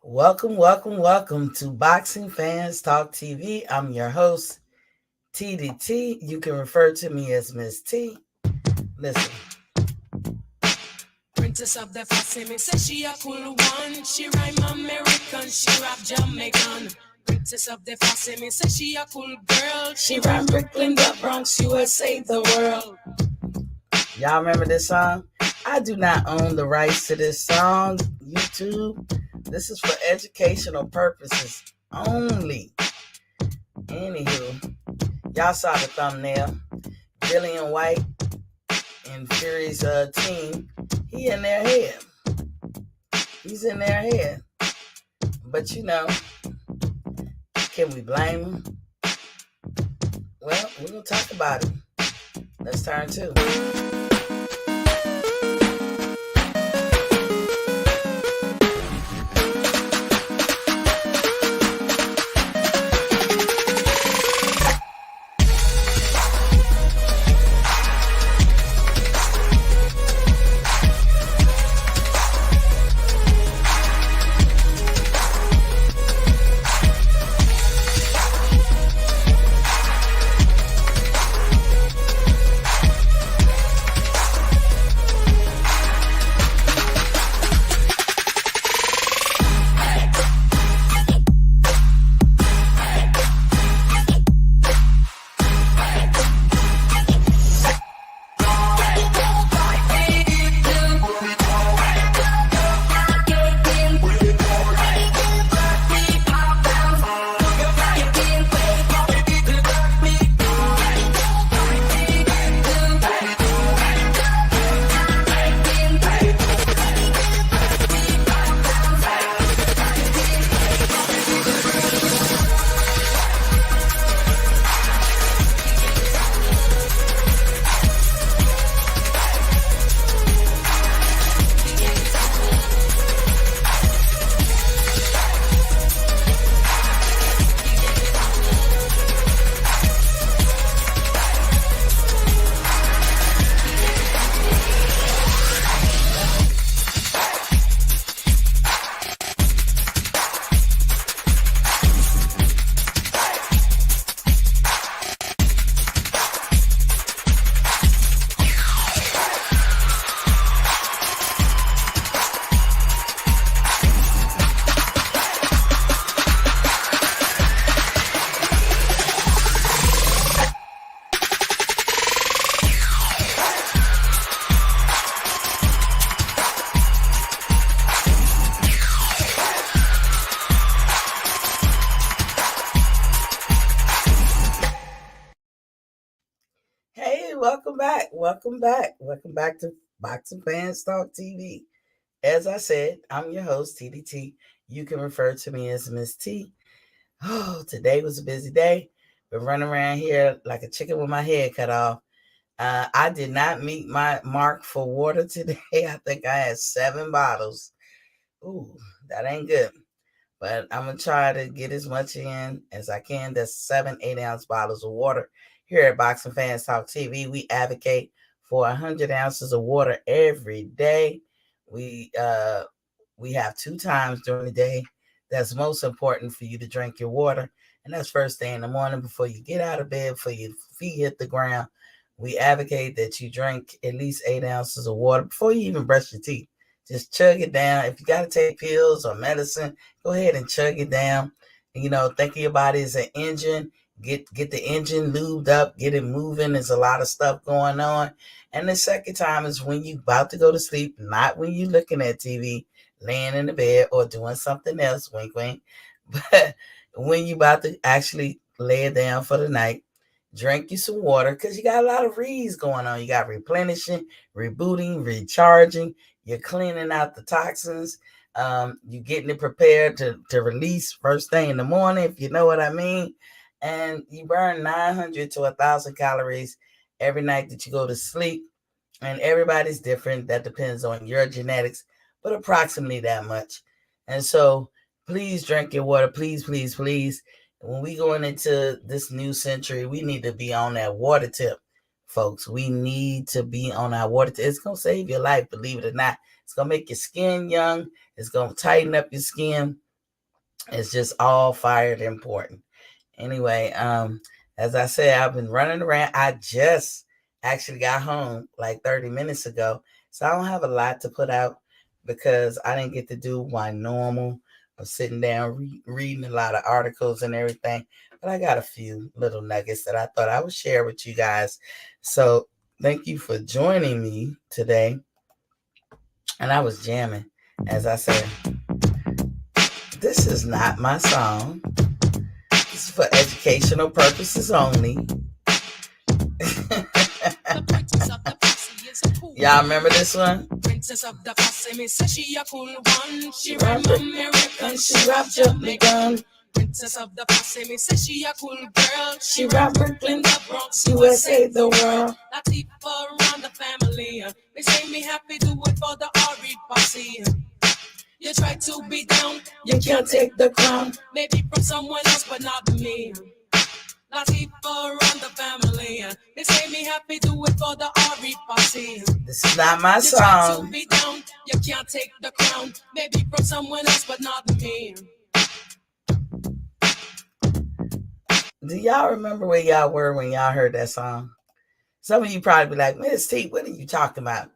Welcome to Boxing Fans Talk TV. I'm your host, TDT. You can refer to me as Miss T. Listen. Princess of the Pacific, says she a cool one. She rhyme American, she rap Jamaican. Princess of the Pacific, says she a cool girl. She rhyme Brooklyn, the Bronx, USA, the world. Y'all remember this song? I do not own the rights to this song, YouTube. This is for educational purposes only. Anywho, y'all saw the thumbnail. Dillian Whyte and Fury's team, he in their head. He's in their head. But can we blame him? Well, we're going to talk about it. Let's turn to Welcome back to Boxing Fans Talk TV. As I said, I'm your host, TDT. You can refer to me as Miss T. Oh, today was a busy day. Been running around here like a chicken with my head cut off. I did not meet my mark for water today. I think I had 7 bottles. Ooh, that ain't good. But I'm going to try to get as much in as I can. That's 7 8-ounce bottles of water. Here at Boxing Fans Talk TV, we advocate for 100 ounces of water every day. We have 2 times during the day that's most important for you to drink your water. And that's first thing in the morning before you get out of bed, before your feet hit the ground. We advocate that you drink at least 8 ounces of water before you even brush your teeth. Just chug it down. If you got to take pills or medicine, go ahead and chug it down. Think of your body as an engine. Get the engine lubed up, get it moving. There's a lot of stuff going on. And the second time is when you about to go to sleep, not when you looking at TV, laying in the bed or doing something else, wink, wink. But when you about to actually lay it down for the night, drink you some water because you got a lot of reads going on. You got replenishing, rebooting, recharging. You're cleaning out the toxins. You're getting it prepared to release first thing in the morning, if you know what I mean. And you burn 900 to 1,000 calories every night that you go to sleep. And everybody's different. That depends on your genetics, but approximately that much. And so please drink your water. Please, please, please. When we going into this new century, we need to be on that water tip, folks. We need to be on our water tip. It's going to save your life, believe it or not. It's going to make your skin young. It's going to tighten up your skin. It's just all fired important. Anyway, as I said, I've been running around. I just actually got home like 30 minutes ago. So I don't have a lot to put out because I didn't get to do my normal of sitting down reading a lot of articles and everything. But I got a few little nuggets that I thought I would share with you guys. So thank you for joining me today. And I was jamming, as I said. This is not my song. This is for educational purposes only. Y'all remember this one? Princess of the Posse, me say she a cool one. She rap American, she rap Jamaican. Princess of the Posse, me say she a cool girl. She rap Brooklyn, the Bronx, USA, the world. Latifah around the family. They say me happy, do it for the R.E. Posse. You try to be down, you can't take the crown. Maybe from someone else, but not me. Latifah around the family. They say me happy, do it for the R.E. Posse. This is not my song. You try to be down, you can't take the crown. Maybe from someone else, but not me. Do y'all remember where y'all were when y'all heard that song? Some of you probably be like, Miss T, what are you talking about?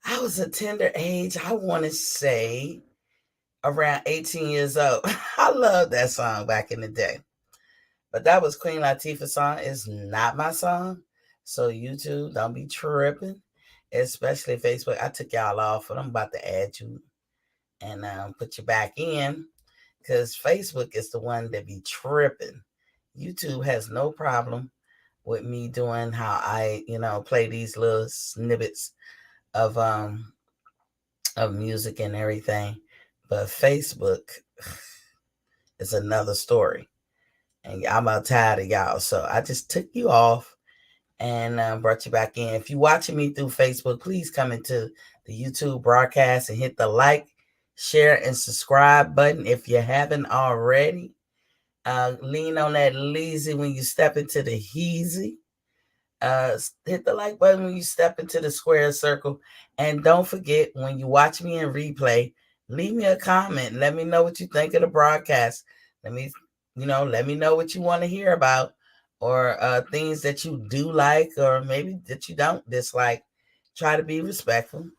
I was a tender age. I want to say around 18 years old. I love that song back in the day. But that was Queen Latifah's song. It's not my song. So YouTube, don't be tripping. Especially Facebook. I took y'all off, but I'm about to add you and put you back in. Because Facebook is the one that be tripping. YouTube has no problem with me doing how I, play these little snippets of music and everything. But Facebook is another story. And I'm about tired of y'all. So I just took you off and brought you back in. If you're watching me through Facebook, please come into the YouTube broadcast and hit the like, share, and subscribe button if you haven't already. Lean on that lazy when you step into the heezy. Hit the like button when you step into the square circle. And don't forget, when you watch me in replay, leave me a comment. Let me know what you think of the broadcast. Let me know what you want to hear about, or things that you do like, or maybe that you don't dislike. Try to be respectful.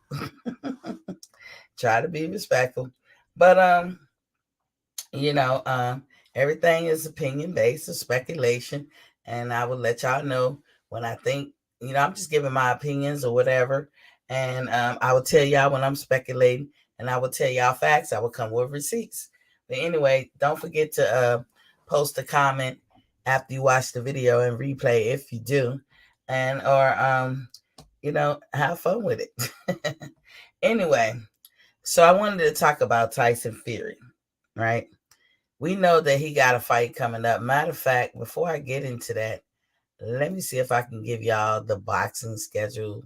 Try to be respectful. But everything is opinion based or speculation, and I will let y'all know when I think. I'm just giving my opinions or whatever, and I will tell y'all when I'm speculating, and I will tell y'all facts. I will come with receipts. But anyway, don't forget to post a comment after you watch the video and replay if you do, and or have fun with it. Anyway, so I wanted to talk about Tyson Fury, right? We know that he got a fight coming up. Matter of fact, before I get into that, let me see if I can give y'all the boxing schedule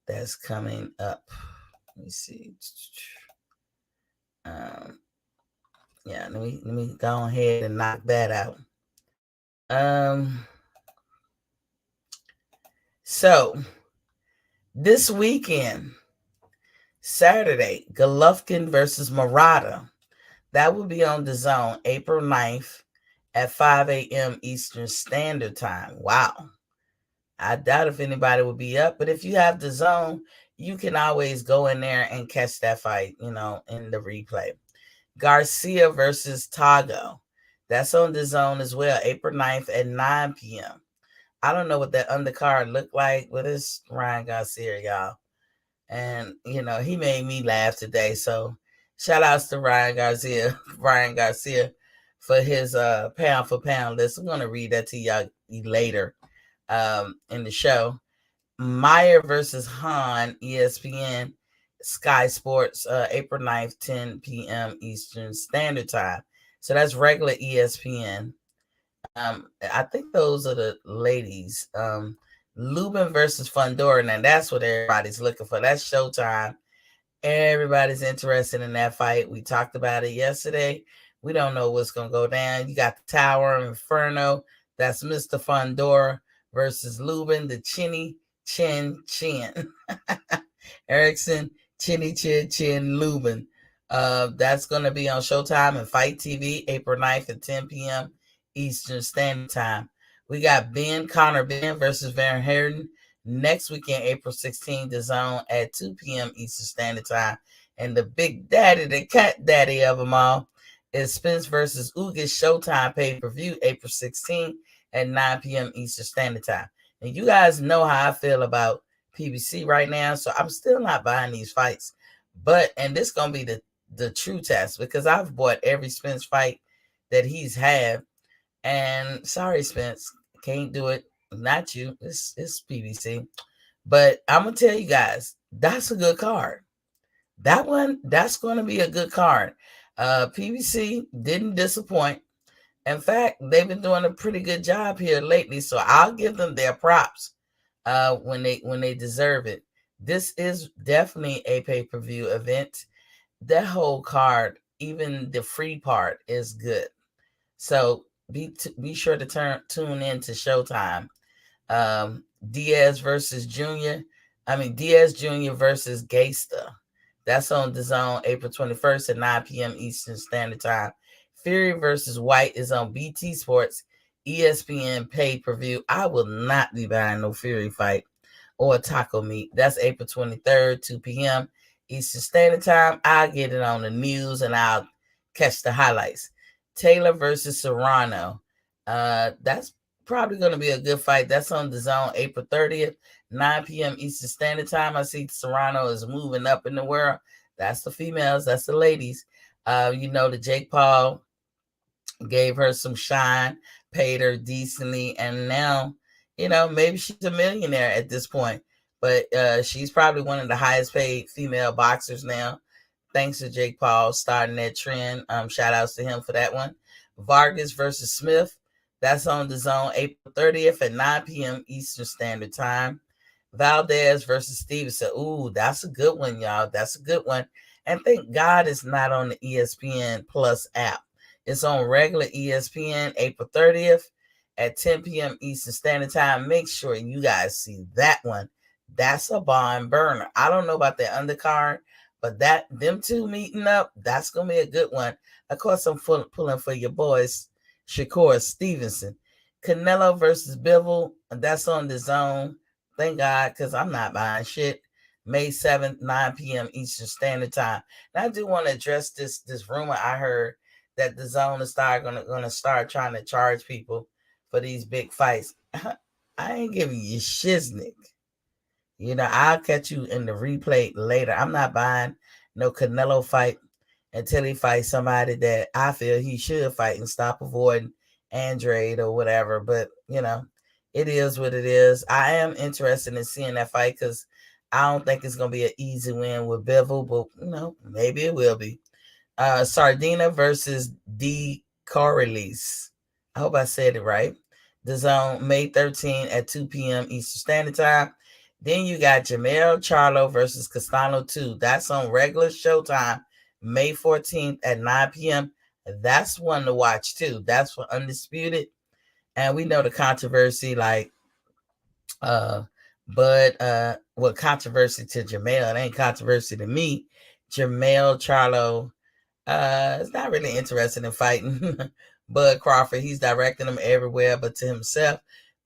that's coming up. Let me see. Let me go ahead and knock that out. So this weekend, Saturday, Golovkin versus Murata. That will be on DAZN April 9th at 5 a.m. Eastern Standard Time. Wow. I doubt if anybody will be up, but if you have DAZN, you can always go in there and catch that fight, in the replay. Garcia versus Tago. That's on DAZN as well, April 9th at 9 p.m. I don't know what that undercard looked like, but it's Ryan Garcia, y'all. And, he made me laugh today. So shout outs to Ryan Garcia for his pound for pound list. I'm going to read that to y'all later in the show. Meyer versus Hahn, ESPN, Sky Sports, April 9th, 10 p.m. Eastern Standard Time. So that's regular ESPN. I think those are the ladies. Lubin versus Fundora. Now that's what everybody's looking for. That's Showtime. Everybody's interested in that fight. We talked about it yesterday. We don't know what's going to go down. You got the Tower of Inferno. That's Mr. Fundora versus Lubin, the Chinny Chin Chin. Erickson, Chinny Chin Chin Lubin. That's going to be on Showtime and Fight TV April 9th at 10 p.m. Eastern Standard Time. We got Conor Ben versus Van Herden next weekend, April 16th, the zone at 2 p.m. Eastern Standard Time. And the big daddy, the cat daddy of them all, is Spence versus Ugas Showtime pay-per-view April 16th at 9 p.m. Eastern Standard Time. And you guys know how I feel about PBC right now, so I'm still not buying these fights. And this going to be the true test, because I've bought every Spence fight that he's had, and sorry, Spence, can't do it. Not you. It's PBC. But I'm gonna tell you guys, that's a good card. That's gonna be a good card. PBC didn't disappoint. In fact, they've been doing a pretty good job here lately, so I'll give them their props when they deserve it. This is definitely a pay-per-view event. That whole card, even the free part, is good. So be sure to tune in to Showtime. Diaz versus Junior. Diaz Jr. versus Gangsta. That's on the zone April 21st at 9 p.m. Eastern Standard Time. Fury versus Whyte is on BT Sports, ESPN pay-per-view. I will not be buying no Fury fight or taco meat. That's April 23rd, 2 p.m. Eastern Standard Time. I'll get it on the news and I'll catch the highlights. Taylor versus Serrano. That's probably going to be a good fight. That's on the zone April 30th, 9 p.m. Eastern Standard Time. I see Serrano is moving up in the world. That's the females. That's the ladies. The Jake Paul gave her some shine, paid her decently, and now, maybe she's a millionaire at this point. But she's probably one of the highest paid female boxers now, thanks to Jake Paul starting that trend. Shout outs to him for that one. Vargas versus Smith. That's on the zone April 30th at 9 p.m. Eastern Standard Time. Valdez versus Stevenson. Ooh, that's a good one, y'all. That's a good one. And thank God it's not on the ESPN Plus app. It's on regular ESPN April 30th at 10 p.m. Eastern Standard Time. Make sure you guys see that one. That's a barn burner. I don't know about the undercard, but them two meeting up, that's going to be a good one. Of course, I'm pulling for your boys, Shakur Stevenson. Canelo versus Bivol, that's on the zone. Thank God, because I'm not buying shit. May 7th, 9 p.m. Eastern Standard Time. And I do want to address this rumor I heard that the zone is gonna start trying to charge people for these big fights. I ain't giving you shiznick. I'll catch you in the replay later. I'm not buying no Canelo fight until he fights somebody that I feel he should fight and stop avoiding Andrade or whatever. But, it is what it is. I am interested in seeing that fight because I don't think it's going to be an easy win with Bivol, but, maybe it will be. Sardina versus D. Corrales. I hope I said it right. The zone, May 13th at 2 p.m. Eastern Standard Time. Then you got Jamel Charlo versus Castano 2. That's on regular Showtime, May 14th at 9 p.m. That's one to watch, too. That's for Undisputed. And we know the controversy, controversy to Jamel. It ain't controversy to me. Jamel Charlo is not really interested in fighting Bud Crawford. He's directing him everywhere but to himself.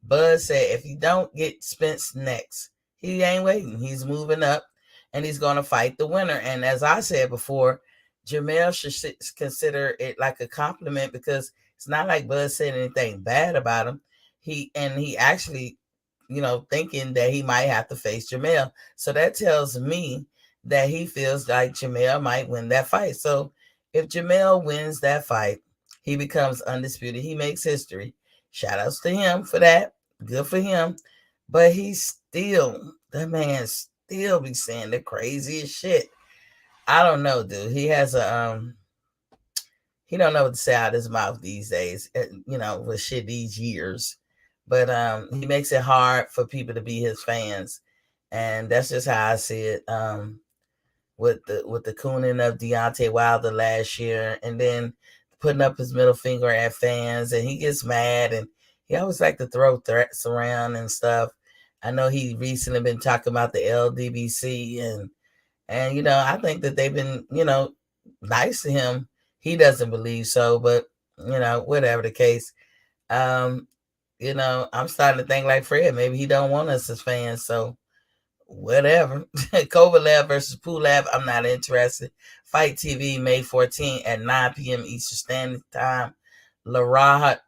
Bud said if he don't get Spence next, he ain't waiting. He's moving up and he's going to fight the winner. And as I said before, Jamel should consider it like a compliment because it's not like Bud said anything bad about him. He actually, thinking that he might have to face Jamel. So that tells me that he feels like Jamel might win that fight. So if Jamel wins that fight, he becomes undisputed. He makes history. Shout outs to him for that. Good for him. But that man still be saying the craziest shit. I don't know, dude. He has he don't know what to say out of his mouth these days, with shit these years. But he makes it hard for people to be his fans. And that's just how I see it. With the cooning of Deontay Wilder last year, and then putting up his middle finger at fans, and he gets mad, and he always like to throw threats around and stuff. I know he recently been talking about the LDBC, and I think that they've been, nice to him, he doesn't believe so. But whatever the case, um, I'm starting to think like Fred. Maybe he don't want us as fans. So whatever. Kovalev versus Pulev, I'm not interested. Fight TV, May 14 at 9 p.m. Eastern Standard Time. Laraha,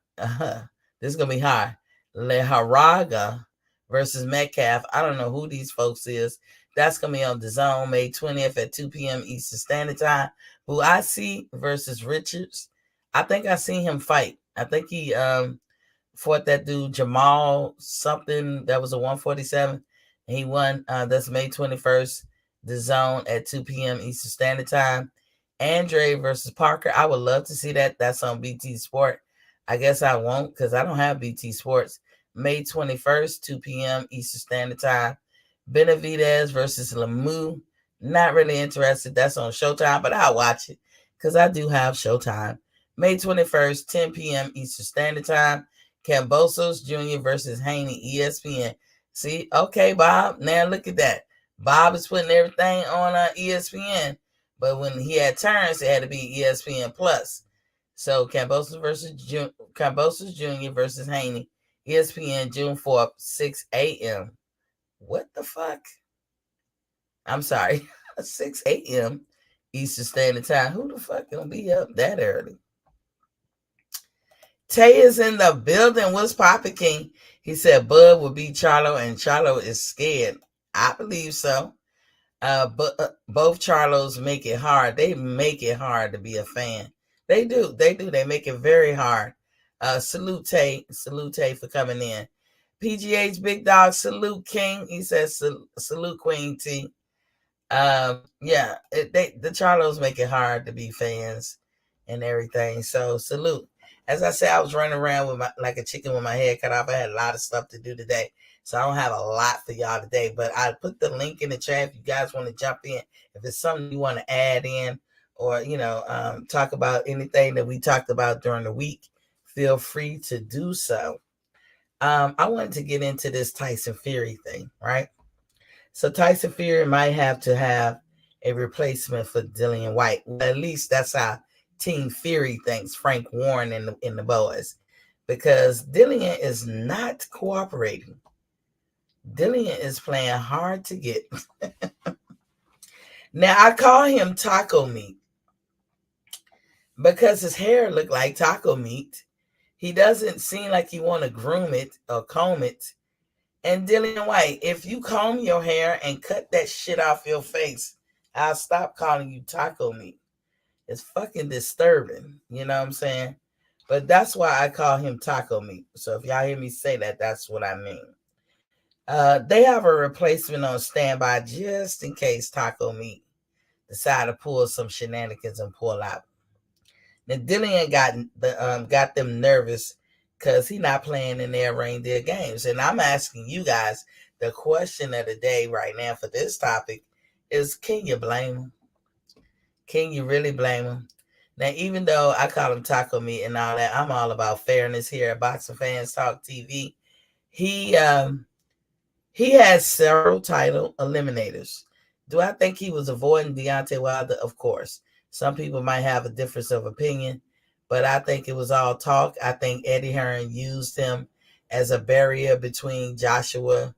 this is going to be hard. Leharaga versus Metcalf. I don't know who these folks is. That's going to be on the Zone May 20th at 2 p.m. Eastern Standard Time. Who I see versus Richards. I think I seen him fight. I think he fought that dude Jamal something that was a 147. He won. That's May 21st. The Zone at 2 p.m. Eastern Standard Time. Andre versus Parker. I would love to see that. That's on BT Sport. I guess I won't because I don't have BT Sports. May 21st, 2 p.m. Eastern Standard Time. Benavidez versus Lemieux. Not really interested. That's on Showtime, but I'll watch it because I do have Showtime. May 21st, 10 p.m. Eastern Standard Time. Cambosos Jr. versus Haney, ESPN. See, okay, Bob. Now look at that. Bob is putting everything on ESPN, but when he had turns, it had to be ESPN Plus. So Cambosos Jr. versus Haney, ESPN June 4th, 6 a.m. What the fuck? I'm sorry, 6 a.m. Eastern Standard Time. Who the fuck gonna be up that early? Tay is in the building. What's poppin', King? He said Bud will beat Charlo, and Charlo is scared. I believe so. But both Charlos make it hard. They make it hard to be a fan. They do. They do. They make it very hard. Salute Tay. Salute Tay for coming in. PGH Big Dog. Salute King. He says salute Queen T. Yeah, the Charlos make it hard to be fans and everything. So salute. As I said, I was running around with like a chicken with my head cut off. I had a lot of stuff to do today, so I don't have a lot for y'all today. But I put the link in the chat if you guys want to jump in. If it's something you want to add in, or talk about anything that we talked about during the week, feel free to do so. I wanted to get into this Tyson Fury thing, right? So Tyson Fury might have to have a replacement for Dillian Whyte. Well, at least that's how Team Fury thinks, Frank Warren in the boys. Because Dillian is not cooperating. Dillian is playing hard to get. Now, I call him taco meat because his hair looked like taco meat. He doesn't seem like he want to groom it or comb it. And Dillian Whyte, if you comb your hair and cut that shit off your face, I'll stop calling you taco meat. It's fucking disturbing. You know what I'm saying? But that's why I call him taco meat. So if y'all hear me say that, that's what I mean. They have a replacement on standby just in case taco meat decide to pull some shenanigans and pull out. Now Dillian got them nervous because he's not playing in their reindeer games. And I'm asking you guys, the question of the day right now for this topic is, can you blame him? Can you really blame him? Now, even though I call him taco meat and all that, I'm all about fairness here at Boxing Fans Talk TV. He has several title eliminators. Do I think he was avoiding Deontay Wilder? Of course. Some people might have a difference of opinion, but I think it was all talk. I think Eddie Hearn used him as a barrier between Joshua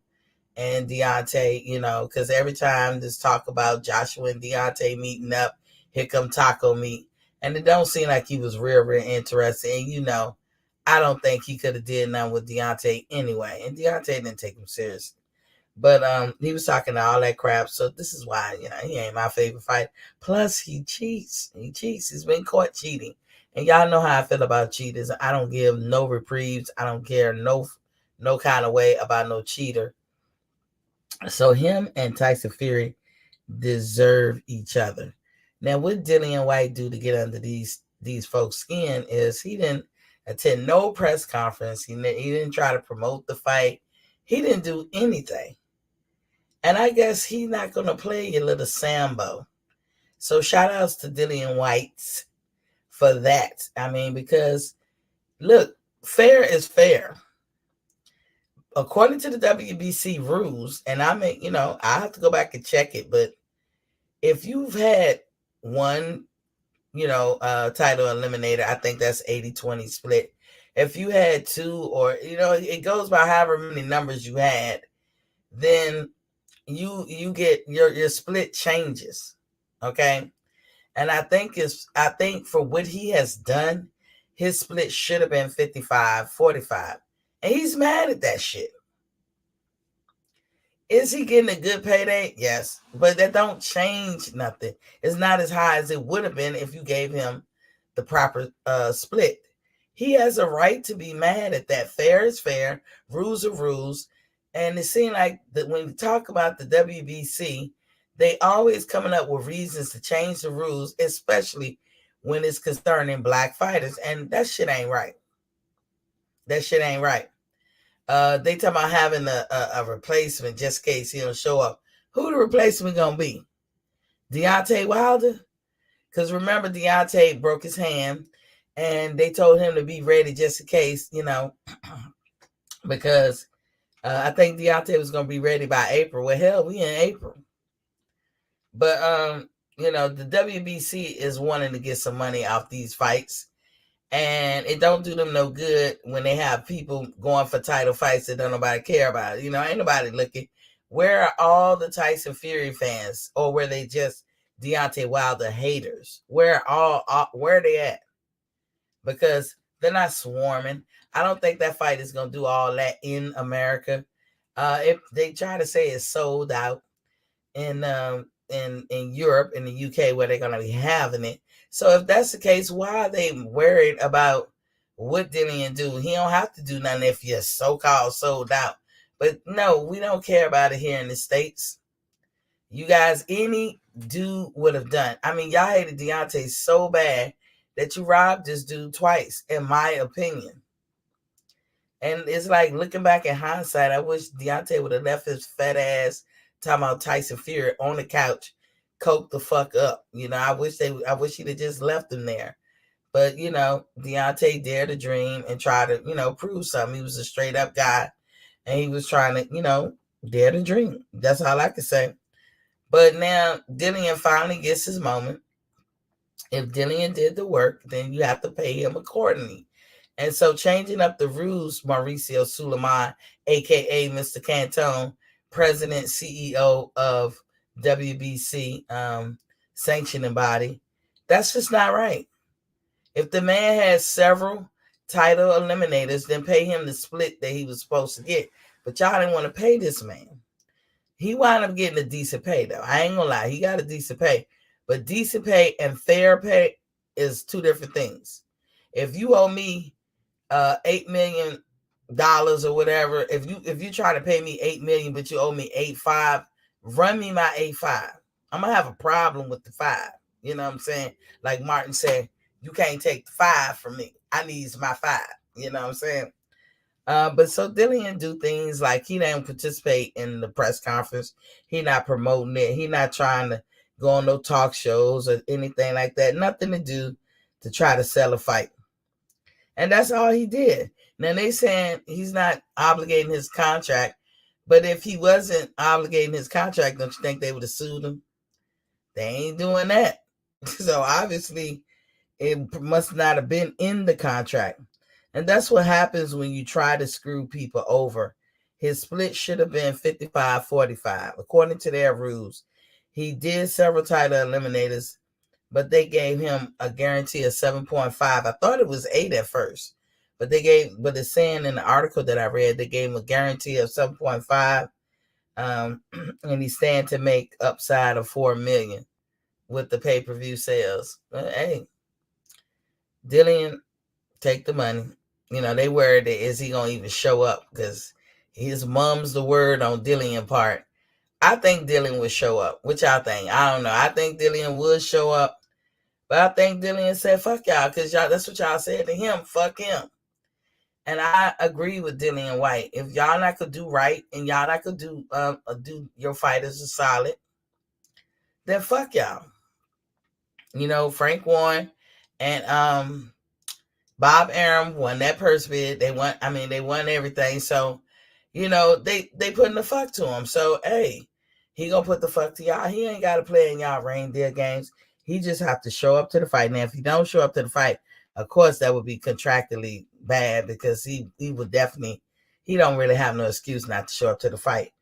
and Deontay, because every time there's talk about Joshua and Deontay meeting up, here come taco meat. And it don't seem like he was real interested. And, I don't think he could have did nothing with Deontay anyway. And Deontay didn't take him seriously. But he was talking all that crap. So this is why, he ain't my favorite fighter. Plus, he cheats. He cheats. He's been caught cheating. And y'all know how I feel about cheaters. I don't give no reprieves. I don't care no kind of way about no cheater. So him and Tyson Fury deserve each other. Now, what Dillian Whyte do to get under these folks' skin is he didn't attend no press conference. He didn't try to promote the fight. He didn't do anything. And I guess he's not going to play your little Sambo. So shout outs to Dillian Whyte for that. I mean, because, look, fair is fair. According to the WBC rules, and I have to go back and check it, but if you've had one title eliminator. I think that's 80-20 split. If you had two, or it goes by however many numbers you had, then you get your split changes. Okay. And I think for what he has done, his split should have been 55-45. And he's mad at that shit. Is he getting a good payday? Yes. But that don't change nothing. It's not as high as it would have been if you gave him the proper split. He has a right to be mad at that. Fair is fair. Rules are rules. And it seems like that when we talk about the WBC, they always coming up with reasons to change the rules, especially when it's concerning black fighters. And that shit ain't right. That shit ain't right. They talk about having a replacement just in case he don't show up. Who the replacement gonna be? Deontay Wilder? Because remember, Deontay broke his hand, and they told him to be ready just in case, because I think Deontay was gonna be ready by April. Well, hell, we in April. But the WBC is wanting to get some money off these fights. And it don't do them no good when they have people going for title fights that don't nobody care about. Ain't nobody looking. Where are all the Tyson Fury fans, or were they just Deontay Wilder haters? Where are they at? Because they're not swarming. I don't think that fight is gonna do all that in America. If they try to say it's sold out in Europe, in the UK, where they're gonna be having it. So if that's the case, why are they worried about what Dillian do? He don't have to do nothing if you're so-called sold out. But no, we don't care about it here in the States. You guys, any dude would have done. I mean, y'all hated Deontay so bad that you robbed this dude twice, in my opinion. And it's like, looking back in hindsight, I wish Deontay would have left his fat ass talking about Tyson Fury on the couch, coke the fuck up. I wish he'd have just left him there. But Deontay dared to dream and try to prove something. He was a straight up guy, and he was trying to dare to dream. That's all I can say. But now Dillian finally gets his moment. If Dillian did the work, then you have to pay him accordingly. And so, changing up the rules, Mauricio Suleiman, aka Mr. Cantone, President, CEO of WBC sanctioning body, that's just not right. If the man has several title eliminators, then pay him the split that he was supposed to get. But y'all didn't want to pay this man. He wound up getting a decent pay, though. I ain't gonna lie, he got a decent pay. But decent pay and fair pay is two different things. If you owe me $8 million or whatever, if you try to pay me $8 million but you owe me $8.5, run me my $8.5. I'm gonna have a problem with the 5. You know what I'm saying? Like Martin said, you can't take the 5 from me. I need my 5. You know what I'm saying? But so Dillian do things like he didn't participate in the press conference. He not promoting it. He not trying to go on no talk shows or anything like that. Nothing to do to try to sell a fight. And that's all he did. Now they saying he's not obligating his contract, but if he wasn't obligating his contract, don't you think they would have sued him? They ain't doing that. So obviously it must not have been in the contract. And that's what happens when you try to screw people over. His split should have been 55-45, according to their rules. He did several title eliminators, but they gave him a guarantee of 7.5. I thought it was 8 at first, but it's saying in the article that I read, they gave him a guarantee of 7.5, and he's staying to make upside of $4 million with the pay-per-view sales. But hey, Dillian, take the money. They worried that is he gonna even show up, because his mum's the word on Dillian part. I think Dillian would show up. What y'all think? I don't know. I think Dillian would show up, but I think Dillian said, fuck y'all, because y'all, that's what y'all said to him. Fuck him. And I agree with Dillian Whyte. If y'all not could do right, and y'all not could do your fighters a solid, then fuck y'all. Frank Warren and Bob Arum won that purse bid. They won everything. So, they putting the fuck to him. So, hey, he gonna put the fuck to y'all. He ain't got to play in y'all reindeer games. He just have to show up to the fight. Now, if he don't show up to the fight, of course that would be contractually bad because he would definitely he don't really have no excuse not to show up to the fight.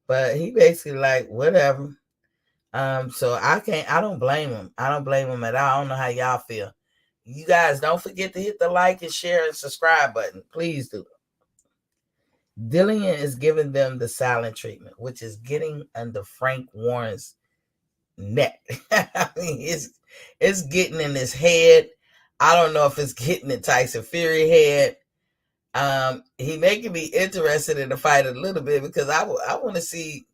But he basically like whatever. So I don't blame him. I don't blame him at all. I don't know how y'all feel. You guys don't forget to hit the like and share and subscribe button. Please do. Dillian is giving them the silent treatment, which is getting under Frank Warren's neck. I mean, it's getting in his head. I don't know if it's getting in Tyson Fury head. He making me interested in the fight a little bit because I want to see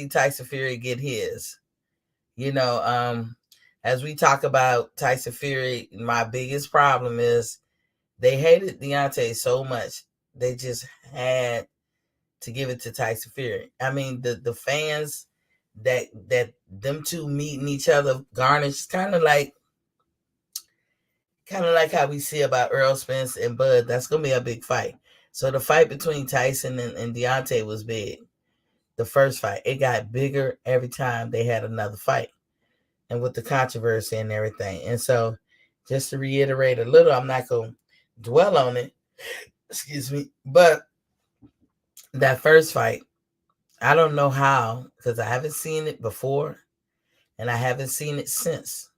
Tyson Fury get his. As we talk about Tyson Fury, my biggest problem is they hated Deontay so much they just had to give it to Tyson Fury. I mean, the fans that them two meeting each other garnish kind of like how we see about Earl Spence and Bud. That's gonna be a big fight. So the fight between Tyson and Deontay was big. The first fight, it got bigger every time they had another fight, and with the controversy and everything. And so, just to reiterate a little, I'm not gonna dwell on it. Excuse me, but that first fight, I don't know how because I haven't seen it before, and I haven't seen it since.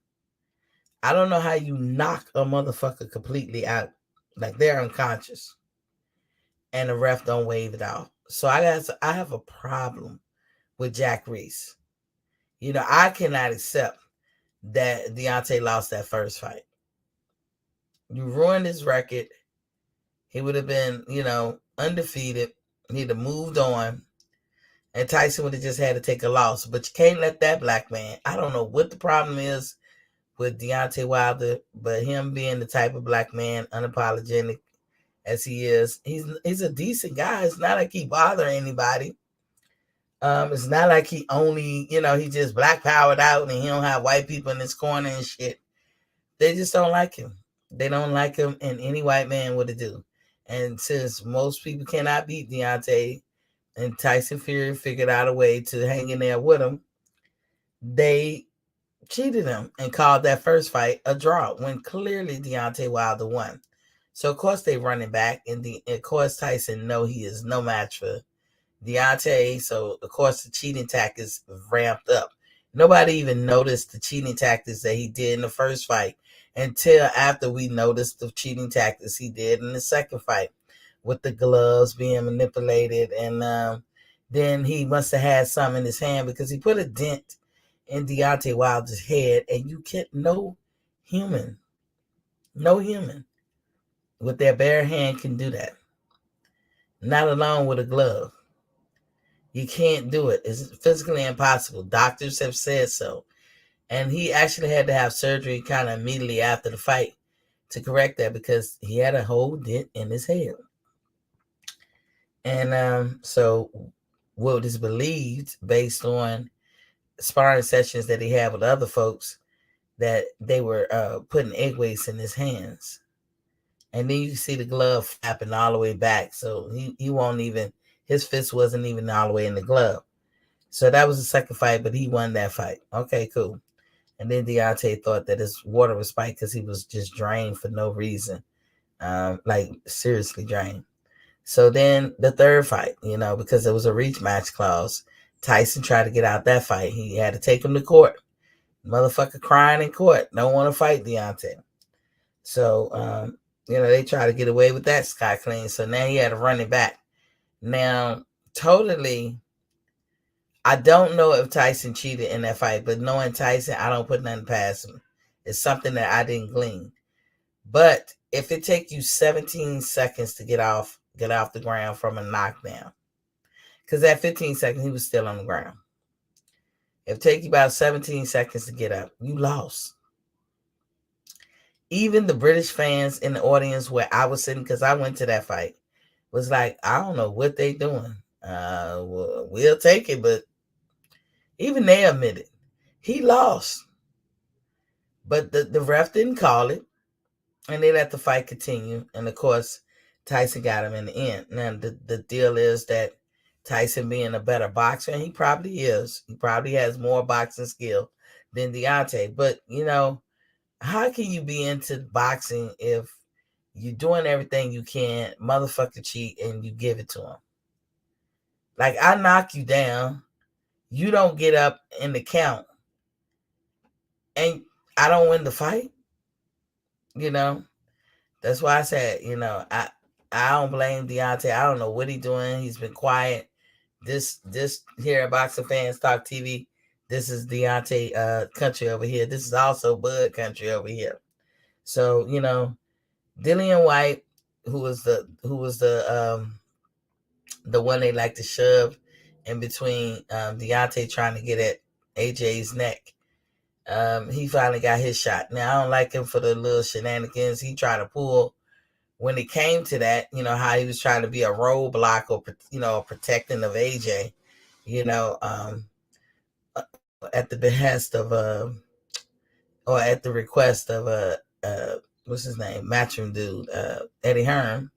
I don't know how you knock a motherfucker completely out, like they're unconscious, and the ref don't wave it off. So I have a problem with Jack Reese. I cannot accept that Deontay lost that first fight. You ruined his record. He would have been, undefeated. He'd have moved on. And Tyson would have just had to take a loss. But you can't let that black man. I don't know what the problem is with Deontay Wilder, but him being the type of black man, unapologetic as he is, he's a decent guy. It's not like he bother anybody. It's not like he only, he just black powered out and he don't have white people in his corner and shit. They just don't like him. They don't like him, and any white man would do. And since most people cannot beat Deontay, and Tyson Fury figured out a way to hang in there with him, they cheated him and called that first fight a draw when clearly Deontay Wilder won. So of course they run it back, and of course Tyson know he is no match for Deontay. So of course the cheating tactics ramped up. Nobody even noticed the cheating tactics that he did in the first fight until after we noticed the cheating tactics he did in the second fight with the gloves being manipulated. And then he must have had some in his hand because he put a dent in Deontay Wilder's head, and you can't, no human with their bare hand can do that. Not alone with a glove. You can't do it. It's physically impossible. Doctors have said so. And he actually had to have surgery kind of immediately after the fight to correct that because he had a whole dent in his head. And so what is believed based on sparring sessions that he had with other folks that they were putting egg weights in his hands. And then you see the glove flapping all the way back. So he won't even, his fist wasn't even all the way in the glove. So that was the second fight, but he won that fight. Okay, cool. And then Deontay thought that his water was spiked because he was just drained for no reason. Like seriously drained. So then the third fight, because there was a reach match clause, Tyson tried to get out that fight. He had to take him to court. Motherfucker crying in court. Don't want to fight Deontay. So, they try to get away with that scot clean. So now he had to run it back. Now, totally, I don't know if Tyson cheated in that fight, but knowing Tyson, I don't put nothing past him. It's something that I didn't glean. But if it takes you 17 seconds to get off the ground from a knockdown, because at 15 seconds, he was still on the ground. If it takes you about 17 seconds to get up, you lost. Even the British fans in the audience where I was sitting, because I went to that fight, was like, I don't know what they doing. We'll take it, but even they admitted he lost. But the ref didn't call it, and they let the fight continue. And of course, Tyson got him in the end. Now the deal is that Tyson being a better boxer, and he probably is. He probably has more boxing skill than Deontay. But how can you be into boxing if you're doing everything you can, motherfucker cheat, and you give it to him? Like, I knock you down, you don't get up in the count, and I don't win the fight. You know, that's why I said, I don't blame Deontay. I don't know what he's doing. He's been quiet. This here at Boxing Fans Talk TV. This is Deontay country over here. This is also Bud country over here. So Dillian Whyte, who was the one they like to shove in between Deontay trying to get at AJ's neck. He finally got his shot. Now I don't like him for the little shenanigans he tried to pull when it came to that. How he was trying to be a roadblock or protecting of AJ. At the behest of or at the request of what's his name, matchroom dude, Eddie Hearn.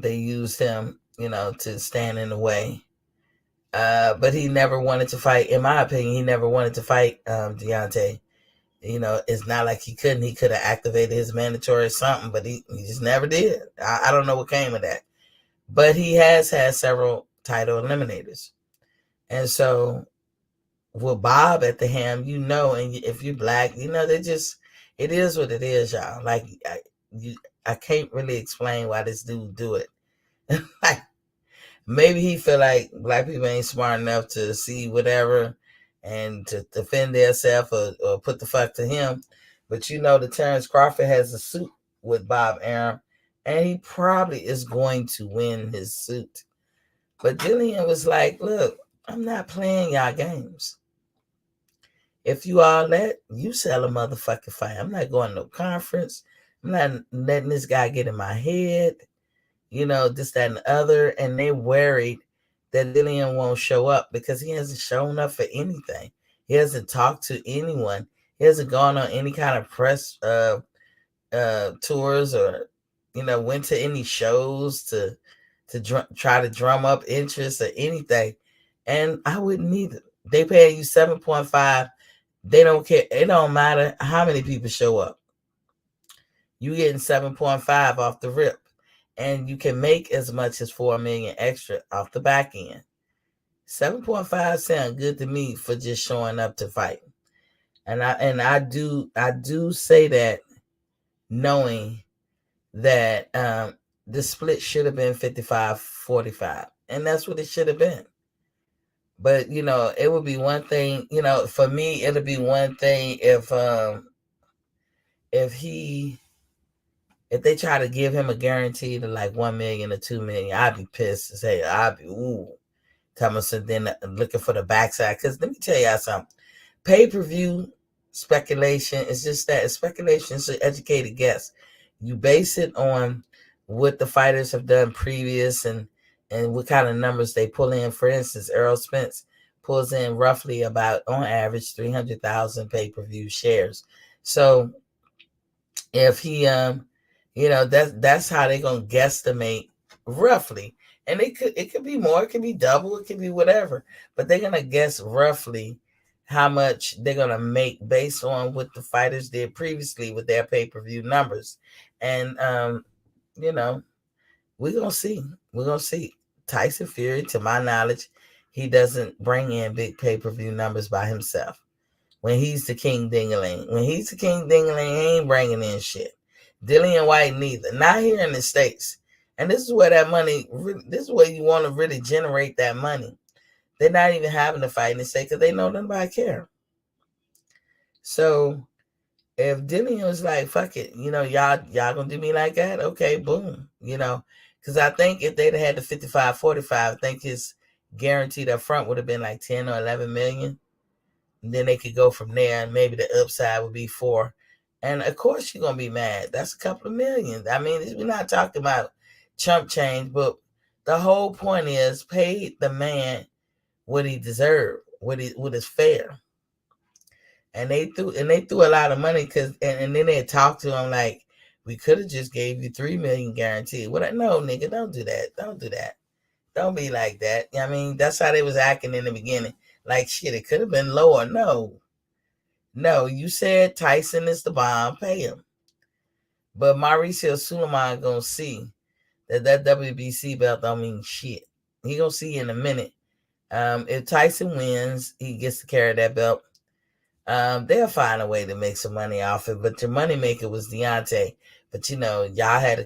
They used him, to stand in the way. But he never wanted to fight. In my opinion, he never wanted to fight Deontay. It's not like he couldn't. He could have activated his mandatory or something, but he just never did. I don't know what came of that. But he has had several title eliminators. And so with Bob at the helm, and if you're black, it is what it is, y'all. Like, I can't really explain why this dude do it. Like, maybe he feel like black people ain't smart enough to see whatever and to defend themselves or put the fuck to him. But the Terrence Crawford has a suit with Bob Arum, and he probably is going to win his suit. But Dillian was like, look, I'm not playing y'all games. If you all that, you sell a motherfucking fight. I'm not going to no conference. I'm not letting this guy get in my head. This, that, and the other. And they worried that Dillian won't show up because he hasn't shown up for anything. He hasn't talked to anyone. He hasn't gone on any kind of press tours or, went to any shows to try to drum up interest or anything. And I wouldn't either. They pay you 7.5. They don't care. It don't matter how many people show up. You getting 7.5 off the rip. And you can make as much as $4 million extra off the back end. 7.5 sound good to me for just showing up to fight. And I do say that knowing that the split should have been 55-45. And that's what it should have been. But it would be one thing, for me, it'll be one thing if they try to give him a guarantee to like 1 million or 2 million, I'd be pissed to say, I'd be Thomason then looking for the backside. Because let me tell y'all something. Pay-per-view speculation is just that. It's speculation. It's an educated guess. You base it on what the fighters have done previous and what kind of numbers they pull in. For instance, Errol Spence pulls in roughly about, on average, 300,000 pay-per-view shares. So if he, that's how they're going to guesstimate roughly. And it could be more, it could be double, it could be whatever. But they're going to guess roughly how much they're going to make based on what the fighters did previously with their pay-per-view numbers. And, we're going to see. We're going to see. Tyson Fury, to my knowledge, he doesn't bring in big pay-per-view numbers by himself. When he's the king dingaling. When he's the king dingaling, he ain't bringing in shit. Dillian Whyte neither. Not here in the States. And this is where that money, this is where you want to really generate that money. They're not even having to fight in the States because they know nobody care. So if Dillian was like, fuck it, y'all gonna do me like that? Okay, boom. Because I think if they'd had the 55-45, I think his guaranteed up front would have been like 10 or 11 million. And then they could go from there, and maybe the upside would be 4. And of course you're gonna be mad. That's a couple of million. I mean, we're not talking about chump change, but the whole point is pay the man what he deserved, what is fair. And they threw a lot of money and then they talked to him like, we could have just gave you 3 million guaranteed. What? No, nigga, don't do that. Don't do that. Don't be like that. I mean, that's how they was acting in the beginning. Like, shit, it could have been lower. No. No, you said Tyson is the bomb. Pay him. But Mauricio Suleiman gonna see that WBC belt don't mean shit. He gonna see in a minute. If Tyson wins, he gets to carry that belt. They'll find a way to make some money off it. But your money maker was Deontay. But y'all had a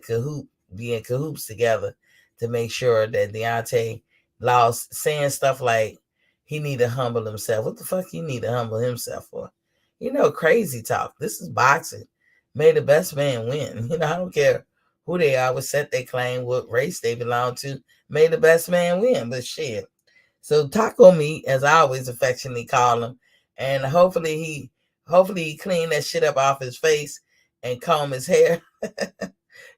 be in cahoots together to make sure that Deontay lost, saying stuff like he need to humble himself. What the fuck he need to humble himself for? Crazy talk. This is boxing. May the best man win. I don't care who they are, what set they claim, what race they belong to. May the best man win. But shit. So Taco Meat, as I always affectionately call him, and hopefully he clean that shit up off his face and comb his hair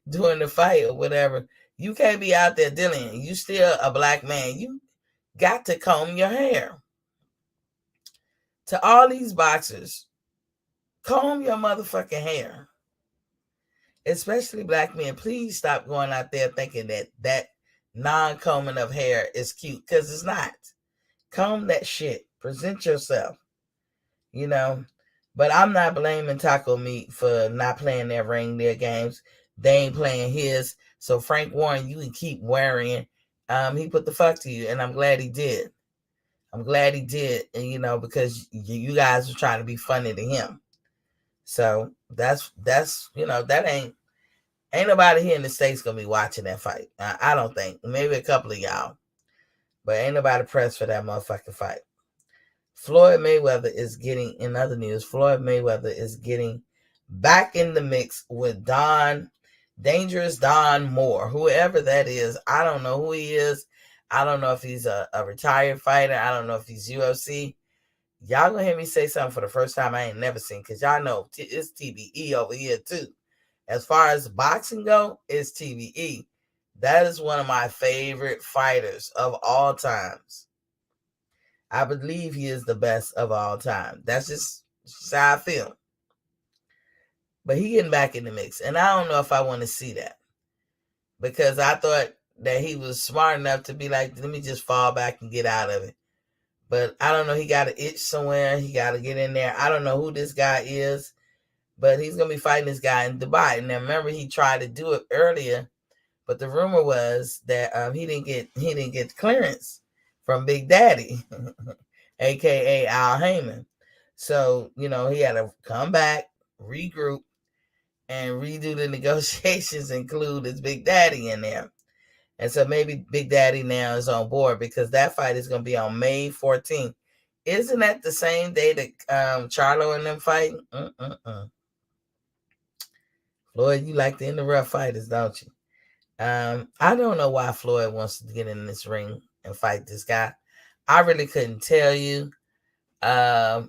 during the fight or whatever. You can't be out there, Dillian. You still a black man. You got to comb your hair. To all these boxers, comb your motherfucking hair. Especially black men, please stop going out there thinking that non-combing of hair is cute, because it's not. Comb that shit. Present yourself. But I'm not blaming Taco Meat for not playing their reindeer games. They ain't playing his. So Frank Warren, you can keep worrying. He put the fuck to you, and I'm glad he did. And because you guys were trying to be funny to him. So that's that ain't nobody here in the States gonna be watching that fight. I don't think. Maybe a couple of y'all. But ain't nobody pressed for that motherfucking fight. Floyd Mayweather is getting, in other news, Floyd Mayweather is getting back in the mix with Dangerous Don Moore, whoever that is. I don't know who he is. I don't know if he's a retired fighter. I don't know if he's UFC. Y'all gonna hear me say something for the first time I ain't never seen, because y'all know it's TBE over here too. As far as boxing go, it's TBE. That is one of my favorite fighters of all times. I believe he is the best of all time. That's just how I feel. But he getting back in the mix. And I don't know if I want to see that. Because I thought that he was smart enough to be like, let me just fall back and get out of it. But I don't know. He got an itch somewhere. He got to get in there. I don't know who this guy is. But he's going to be fighting this guy in Dubai. And now remember, he tried to do it earlier. But the rumor was that he didn't get clearance from Big Daddy, a.k.a. Al Heyman. So, he had to come back, regroup, and redo the negotiations, include his Big Daddy in there. And so maybe Big Daddy now is on board, because that fight is going to be on May 14th. Isn't that the same day that Charlo and them fighting? Floyd, you like to interrupt fighters, don't you? I don't know why Floyd wants to get in this ring and fight this guy. I really couldn't tell you. I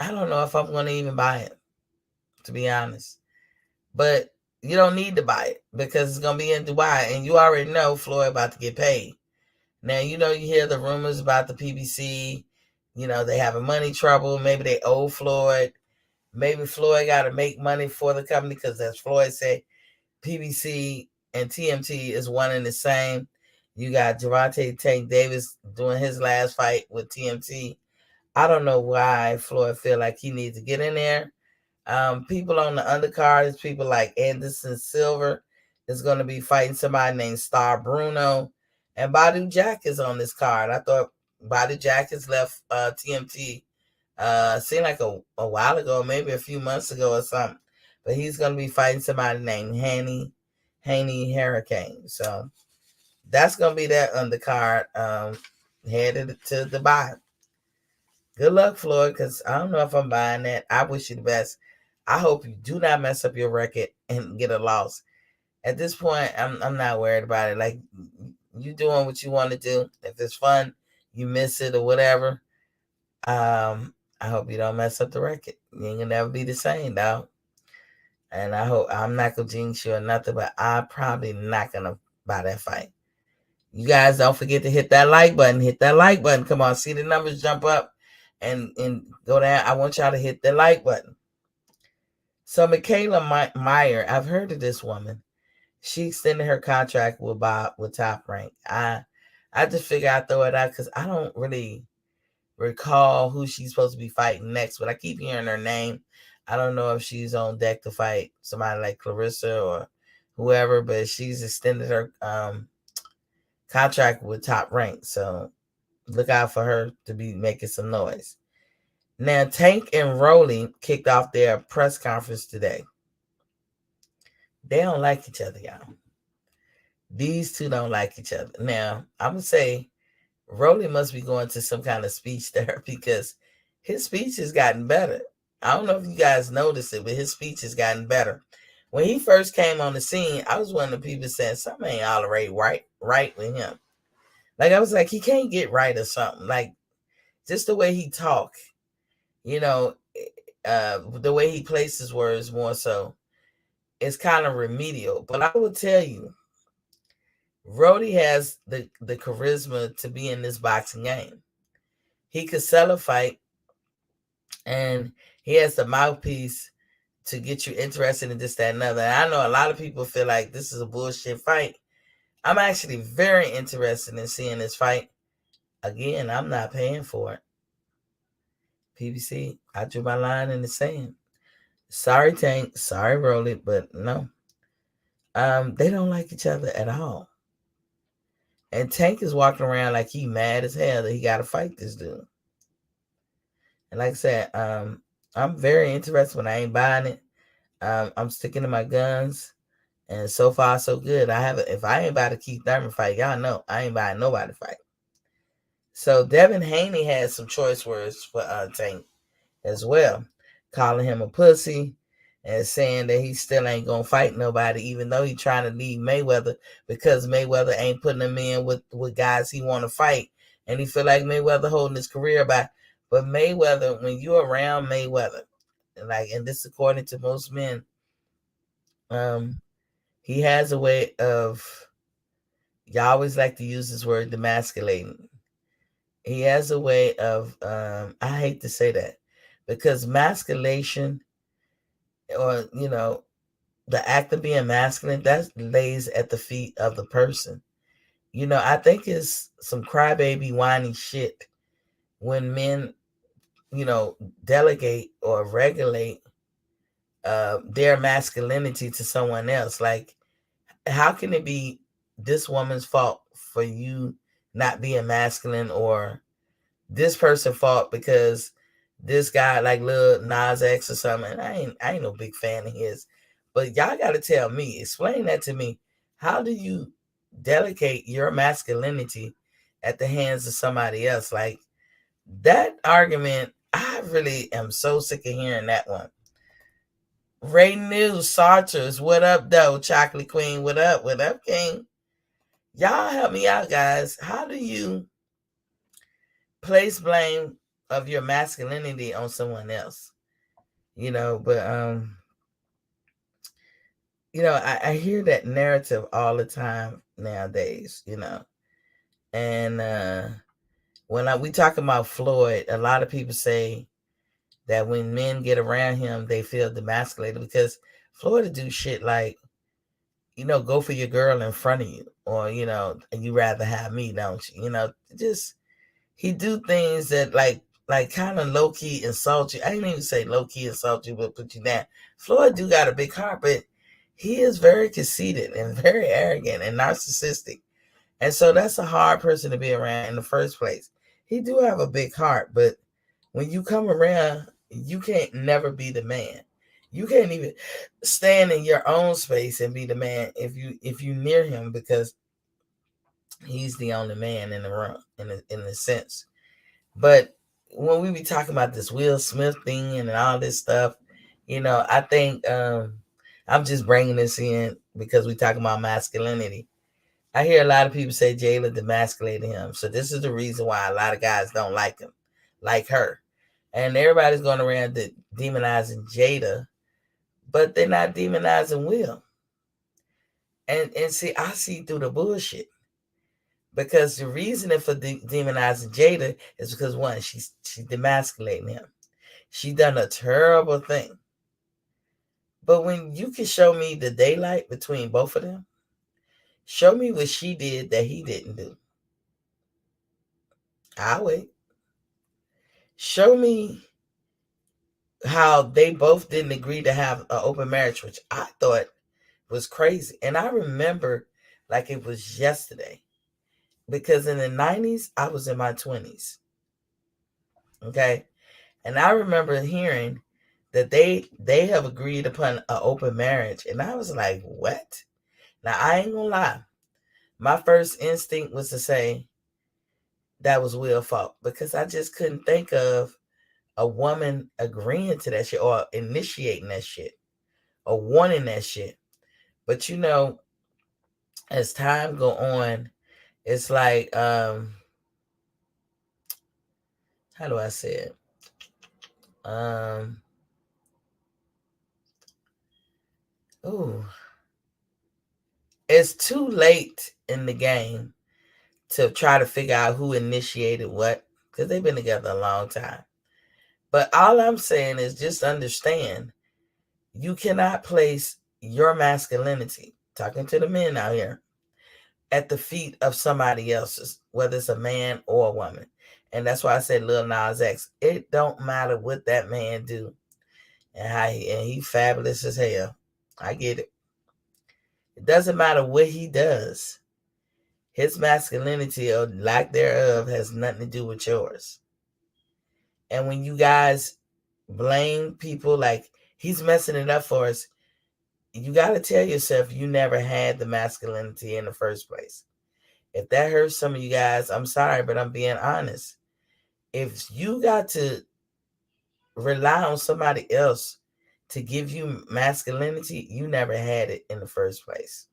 don't know if I'm going to even buy it, to be honest. But you don't need to buy it, because it's going to be in Dubai, and you already know Floyd about to get paid. Now, you hear the rumors about the PBC. They having money trouble. Maybe they owe Floyd. Maybe Floyd got to make money for the company, because as Floyd said, PBC and TMT is one and the same. You got Gervonta Tank Davis doing his last fight with TMT. I don't know why Floyd feel like he needs to get in there. People on the undercard, people like Anderson Silva is going to be fighting somebody named Star Bruno. And Badu Jack is on this card. I thought Badu Jack has left TMT seemed like a while ago, maybe a few months ago or something. But he's going to be fighting somebody named Haney Hurricane. So that's going to be that undercard headed to Dubai. Good luck, Floyd, because I don't know if I'm buying that. I wish you the best. I hope you do not mess up your record and get a loss. At this point, I'm not worried about it. Like, you doing what you want to do. If it's fun, you miss it or whatever. I hope you don't mess up the record. You ain't gonna never be the same, dog. And I hope I'm not gonna jinx you or nothing, but I'm probably not gonna buy that fight. You guys don't forget to hit that like button. Hit that like button. Come on, see the numbers jump up and go down. I want y'all to hit the like button. So Michaela Meyer, I've heard of this woman. She extended her contract with Top Rank. I just figure I'd throw it out because I don't really recall who she's supposed to be fighting next, but I keep hearing her name. I don't know if she's on deck to fight somebody like Clarissa or whoever, but she's extended her contract with Top Rank, so look out for her to be making some noise. Now, Tank and Rolly kicked off their press conference today. They don't like each other, y'all. These two don't like each other. Now, I'm going to say Rolly must be going to some kind of speech therapy because his speech has gotten better. I don't know if you guys noticed it, but his speech has gotten better. When he first came on the scene, I was one of the people saying something ain't all right with him. Like, I was like, he can't get right or something. Like, just the way he talk, you know, the way he places words more so, it's kind of remedial. But I will tell you, Rody has the charisma to be in this boxing game. He could sell a fight, and he has the mouthpiece to get you interested in this, that, and other. And I know a lot of people feel like this is a bullshit fight. I'm actually very interested in seeing this fight. Again, I'm not paying for it. PBC, I drew my line in the sand. Sorry, Tank. Sorry, Rolly, but no. They don't like each other at all. And Tank is walking around like he mad as hell that he got to fight this dude. And like I said, I'm very interested when I ain't buying it. I'm sticking to my guns, and so far so good. If I ain't about to Keith Thurman fight, y'all know I ain't buying nobody fight. So Devin Haney had some choice words for Tank as well, calling him a pussy and saying that he still ain't gonna fight nobody, even though he trying to leave Mayweather because Mayweather ain't putting him in with guys he want to fight, and he feel like Mayweather holding his career back. But Mayweather, when you're around Mayweather, and this according to most men, he has a way of, y'all always like to use this word, demasculating. He has a way of, I hate to say that, because masculation, or the act of being masculine, that lays at the feet of the person. I think it's some crybaby whiny shit when men, delegate or regulate their masculinity to someone else. Like, how can it be this woman's fault for you not being masculine, or this person's fault because this guy like Lil Nas X or something? I ain't no big fan of his, but y'all got to tell me, explain that to me. How do you delegate your masculinity at the hands of somebody else? Like, that argument, I really am so sick of hearing that one. Ray News, Sarters, what up, though? Chocolate Queen, what up? What up, King? Y'all help me out, guys. How do you place blame of your masculinity on someone else? But I hear that narrative all the time nowadays. And when we talk about Floyd, a lot of people say that when men get around him, they feel demasculated because Floyd will do shit like, go for your girl in front of you, or you rather have me, don't you? Just he do things that like kind of low key insult you. I didn't even say low key insult you, but put you down. Floyd do got a big heart, but he is very conceited and very arrogant and narcissistic, and so that's a hard person to be around in the first place. He do have a big heart, but when you come around, you can't never be the man. You can't even stand in your own space and be the man if you near him, because he's the only man in the room in a sense. But when we be talking about this Will Smith thing and all this stuff, I think I'm just bringing this in because we talking about masculinity. I hear a lot of people say Jayla demasculated him, so this is the reason why a lot of guys don't like him, like her. And everybody's going around demonizing Jada, but they're not demonizing Will. And see, I see through the bullshit. Because the reason for demonizing Jada is because, one, she's demasculating him. She done a terrible thing. But when you can show me the daylight between both of them, show me what she did that he didn't do, I'll wait. Show me how they both didn't agree to have an open marriage, which I thought was crazy. And I remember like it was yesterday because in the 90s, I was in my 20s. Okay. And I remember hearing that they have agreed upon an open marriage. And I was like, what? Now, I ain't gonna lie. My first instinct was to say that was Will's fault because I just couldn't think of a woman agreeing to that shit or initiating that shit or wanting that shit. But as time go on, it's like how do I say it? Um ooh, it's too late in the game to try to figure out who initiated what because they've been together a long time. But all I'm saying is just understand you cannot place your masculinity, talking to the men out here, at the feet of somebody else's, whether it's a man or a woman. And that's why I said Lil Nas X. It don't matter what that man do and how he fabulous as hell. I get it. It doesn't matter what he does. His masculinity or lack thereof has nothing to do with yours. And when you guys blame people like he's messing it up for us, you got to tell yourself you never had the masculinity in the first place. If that hurts some of you guys, I'm sorry, but I'm being honest. If you got to rely on somebody else to give you masculinity, you never had it in the first place.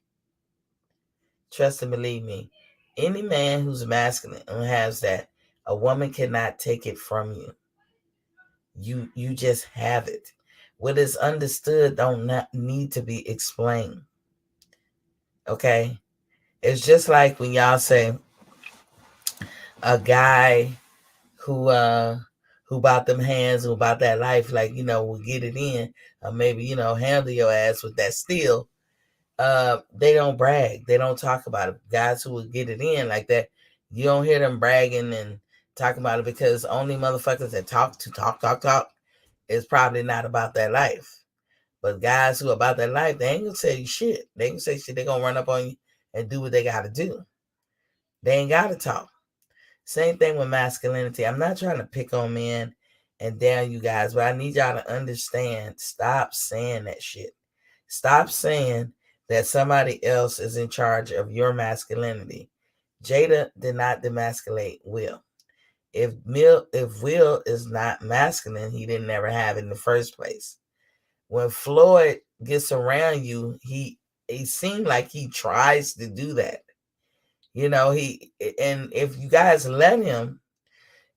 Trust and believe me. Any man who's masculine and has that, a woman cannot take it from you. You just have it. What is understood don't not need to be explained. Okay? It's just like when y'all say a guy who about them hands, who about that life, like, will get it in, or maybe, handle your ass with that steel. They don't brag. They don't talk about it. Guys who will get it in like that, you don't hear them bragging and talking about it because only motherfuckers that talk is probably not about that life. But guys who are about that life, they ain't gonna tell you shit. They ain't gonna say shit. They gonna run up on you and do what they gotta do. They ain't gotta talk. Same thing with masculinity. I'm not trying to pick on men and down you guys, but I need y'all to understand. Stop saying that shit. Stop saying that somebody else is in charge of your masculinity. Jada did not demasculate Will. If Will is not masculine, he didn't ever have it in the first place. When Floyd gets around you, he seemed like he tries to do that. And if you guys let him,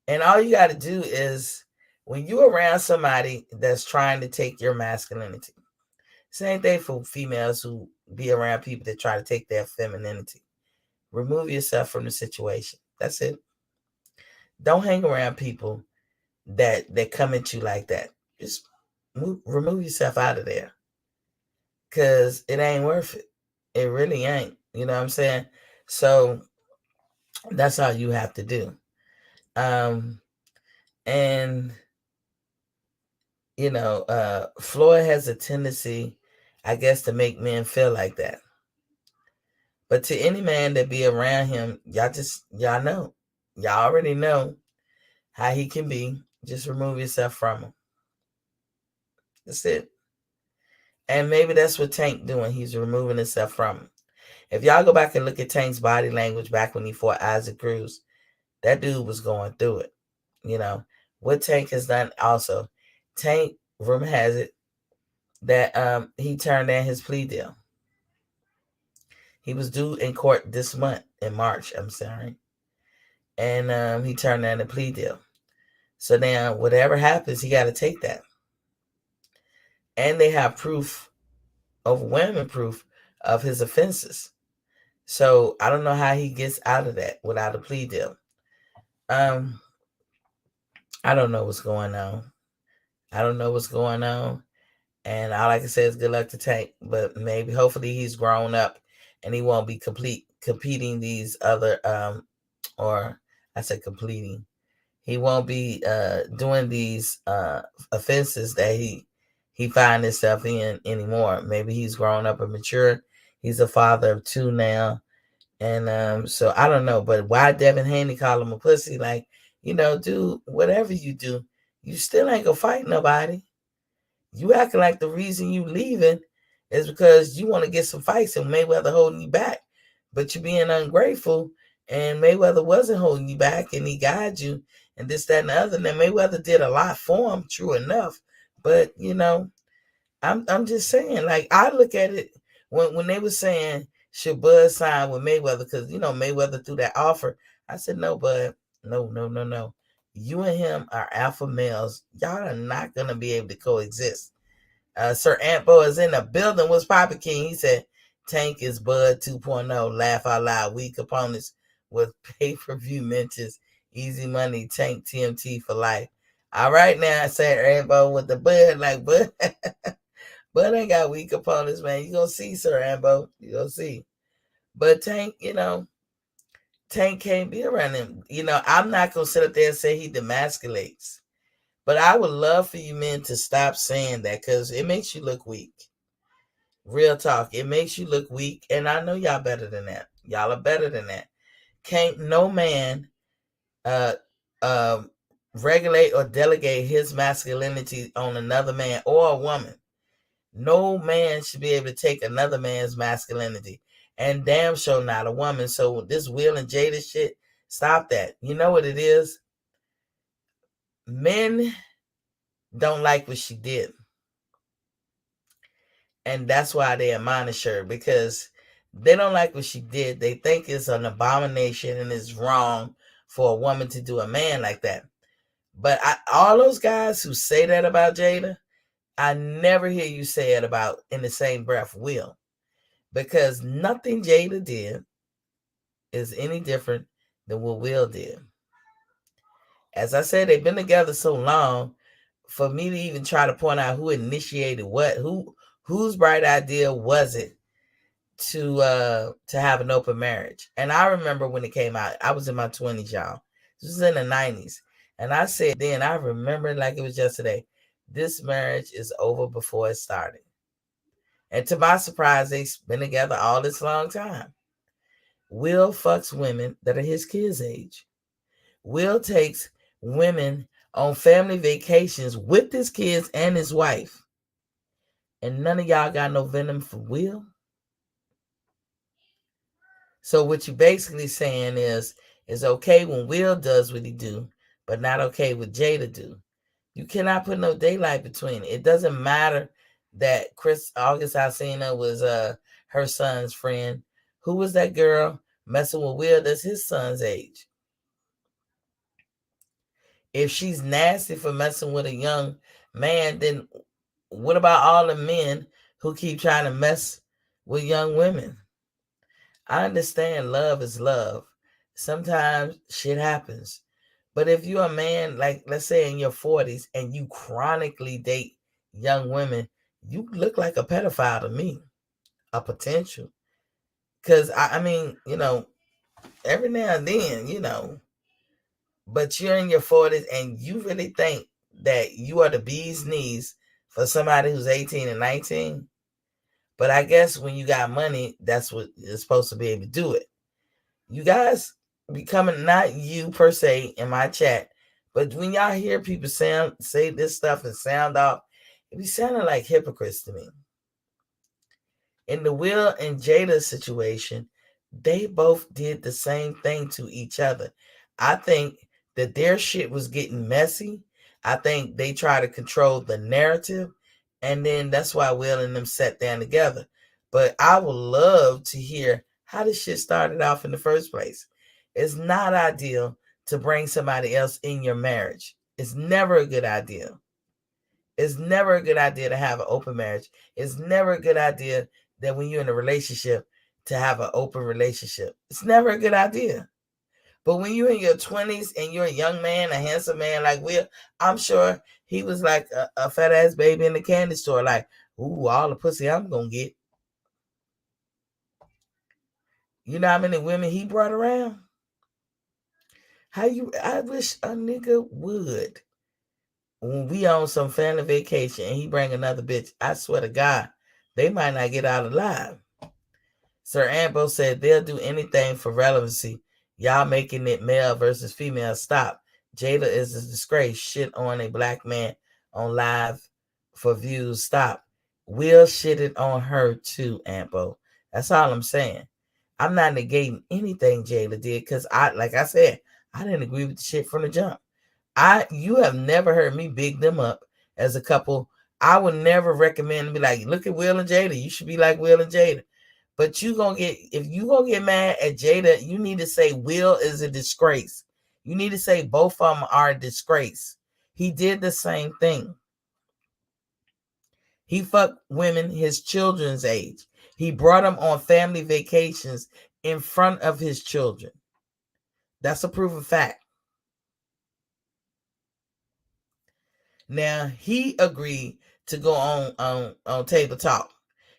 and all you got to do is when you're around somebody that's trying to take your masculinity, same thing for females who be around people that try to take their femininity. Remove yourself from the situation. That's it. Don't hang around people that come at you like that. Just remove yourself out of there because it ain't worth it. It really ain't. You know what I'm saying? So that's all you have to do. And Floyd has a tendency, I guess, to make men feel like that. But to any man that be around him, y'all know. Y'all already know how he can be. Just remove yourself from him. That's it. And maybe that's what Tank doing. He's removing himself from him. If y'all go back and look at Tank's body language back when he fought Isaac Cruz, that dude was going through it. What Tank has done also. Tank, rumor has it, that he turned in his plea deal. He was due in court this month, in March, I'm sorry. And he turned in a plea deal. So now, whatever happens, he got to take that. And they have proof, overwhelming proof, of his offenses. So I don't know how he gets out of that without a plea deal. I don't know what's going on. And all I can say is good luck to Tank. But maybe, hopefully, he's grown up and he won't be competing these other, or I said completing. He won't be doing these offenses that he find himself in anymore. Maybe he's grown up and matured. He's a father of two now. And so I don't know, but why Devin Haney call him a pussy? Like, dude, whatever you do, you still ain't gonna fight nobody. You acting like the reason you leaving is because you want to get some fights and Mayweather holding you back. But you being ungrateful, and Mayweather wasn't holding you back and he guided you and this, that, and the other. Now Mayweather did a lot for him, true enough. But I'm just saying, like, I look at it when they were saying should Bud sign with Mayweather, because Mayweather threw that offer. I said, no, Bud, no, no, no, no. You and him are alpha males. Y'all are not gonna be able to coexist. Sir Antbo is in the building. What's Papa King? He said, Tank is Bud 2.0. Laugh out loud. Weak opponents with pay-per-view mentions. Easy money. Tank TMT for life. All right now, Sir Antbo with the Bud. Like, Bud. Bud ain't got weak opponents, man. You gonna see, Sir Ambo. You gonna see. But Tank, Tank can't be around him. I'm not gonna sit up there and say he demasculates. But I would love for you men to stop saying that, because it makes you look weak. Real talk. It makes you look weak. And I know y'all better than that. Y'all are better than that. Can't no man uh regulate or delegate his masculinity on another man or a woman. No man should be able to take another man's masculinity. And damn sure not a woman. So this Will and Jada shit, stop that. You know what it is? Men don't like what she did. And that's why they admonish her, because they don't like what she did. They think it's an abomination and it's wrong for a woman to do a man like that. But all those guys who say that about Jada, I never hear you say it about, in the same breath, Will. Because nothing Jada did is any different than what Will did. As I said, they've been together so long, for me to even try to point out who initiated what, whose bright idea was it to have an open marriage. And I remember when it came out, I was in my 20s, y'all. This was in the 90s. And I said then, I remember it like it was yesterday, this marriage is over before it started. And to my surprise, they've been together all this long time. Will fucks women that are his kids' age. Will takes women on family vacations with his kids and his wife. And none of y'all got no venom for Will. So what you basically saying is, it's okay when Will does what he do, but not okay with Jada do. You cannot put no daylight between it. It doesn't matter that Chris August Alsina was her son's friend. Who was that girl messing with Will that's his son's age? If she's nasty for messing with a young man, then what about all the men who keep trying to mess with young women? I understand love is love. Sometimes shit happens. But if you're a man, like let's say in your 40s, and you chronically date young women, you look like a pedophile to me, a potential. Because, I mean, every now and then, but you're in your 40s and you really think that you are the bee's knees for somebody who's 18 and 19. But I guess when you got money, that's what you're supposed to be able to do it. You guys becoming, not you per se in my chat, but when y'all hear people say this stuff and sound off, it be sounding like hypocrites to me. In the Will and Jada situation, they both did the same thing to each other. I think that their shit was getting messy. I think they try to control the narrative, and then that's why Will and them sat down together. But I would love to hear how this shit started off in the first place. It's not ideal to bring somebody else in your marriage. It's never a good idea. It's never a good idea to have an open marriage. It's never a good idea that when you're in a relationship to have an open relationship. It's never a good idea. But when you're in your 20s and you're a young man, a handsome man like Will, I'm sure he was like a fat ass baby in the candy store, like, ooh, all the pussy I'm gonna get. You know how many women he brought around? I wish a nigga would. When we on some family vacation and he bring another bitch, I swear to God, they might not get out alive. Sir Ambrose said they'll do anything for relevancy. Y'all making it male versus female. Stop. Jada is a disgrace. Shit on a black man on live for views. Stop. Will shitted on her too, Ambo. That's all I'm saying. I'm not negating anything Jada did because like I said, I didn't agree with the shit from the jump. You have never heard me big them up as a couple. I would never recommend to be like, look at Will and Jada. You should be like Will and Jada. But if you gonna get mad at Jada, you need to say Will is a disgrace. You need to say both of them are a disgrace. He did the same thing. He fucked women his children's age. He brought them on family vacations in front of his children. That's a proven fact. Now, he agreed to go on Table Talk.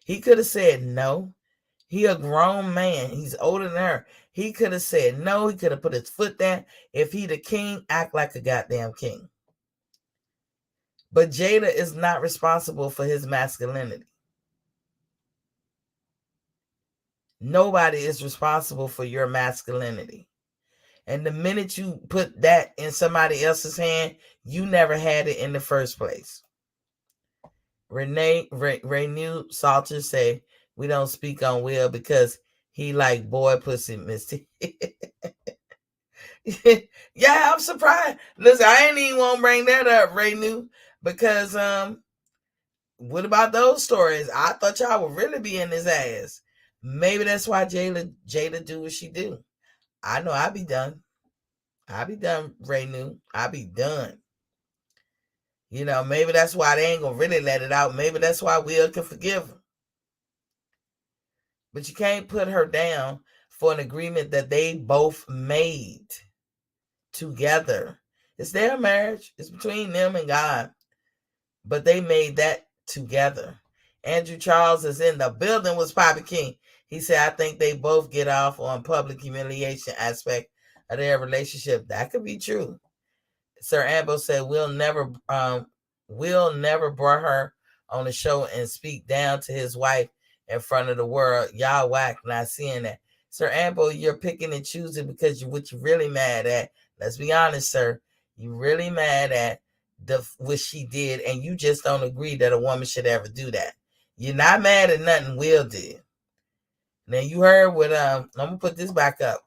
He could have said no. He a grown man. He's older than her. He could have said no. He could have put his foot down. If he the king, act like a goddamn king. But Jada is not responsible for his masculinity. Nobody is responsible for your masculinity. And the minute you put that in somebody else's hand, you never had it in the first place. Renew Salter say, we don't speak on Will because he like boy pussy, Misty. Yeah, I'm surprised. Listen, I ain't even want to bring that up, Renew, because what about those stories? I thought y'all would really be in his ass. Maybe that's why Jada do what she do. I know I'll be done. I'll be done, Renew. I'll be done. You know, maybe that's why they ain't gonna really let it out. Maybe that's why Will can forgive her. But you can't put her down for an agreement that they both made together. It's their marriage. It's between them and God. But they made that together. Andrew Charles is in the building with Poppy King. He said, I think they both get off on public humiliation aspect of their relationship. That could be true. Sir Ambrose said, Will never brought her on the show and speak down to his wife in front of the world. Y'all whack, not seeing that. Sir Ambrose, you're picking and choosing because what you're really mad at. Let's be honest, sir. You're really mad at what she did, and you just don't agree that a woman should ever do that. You're not mad at nothing Will did. Now you heard what I'm gonna put this back up.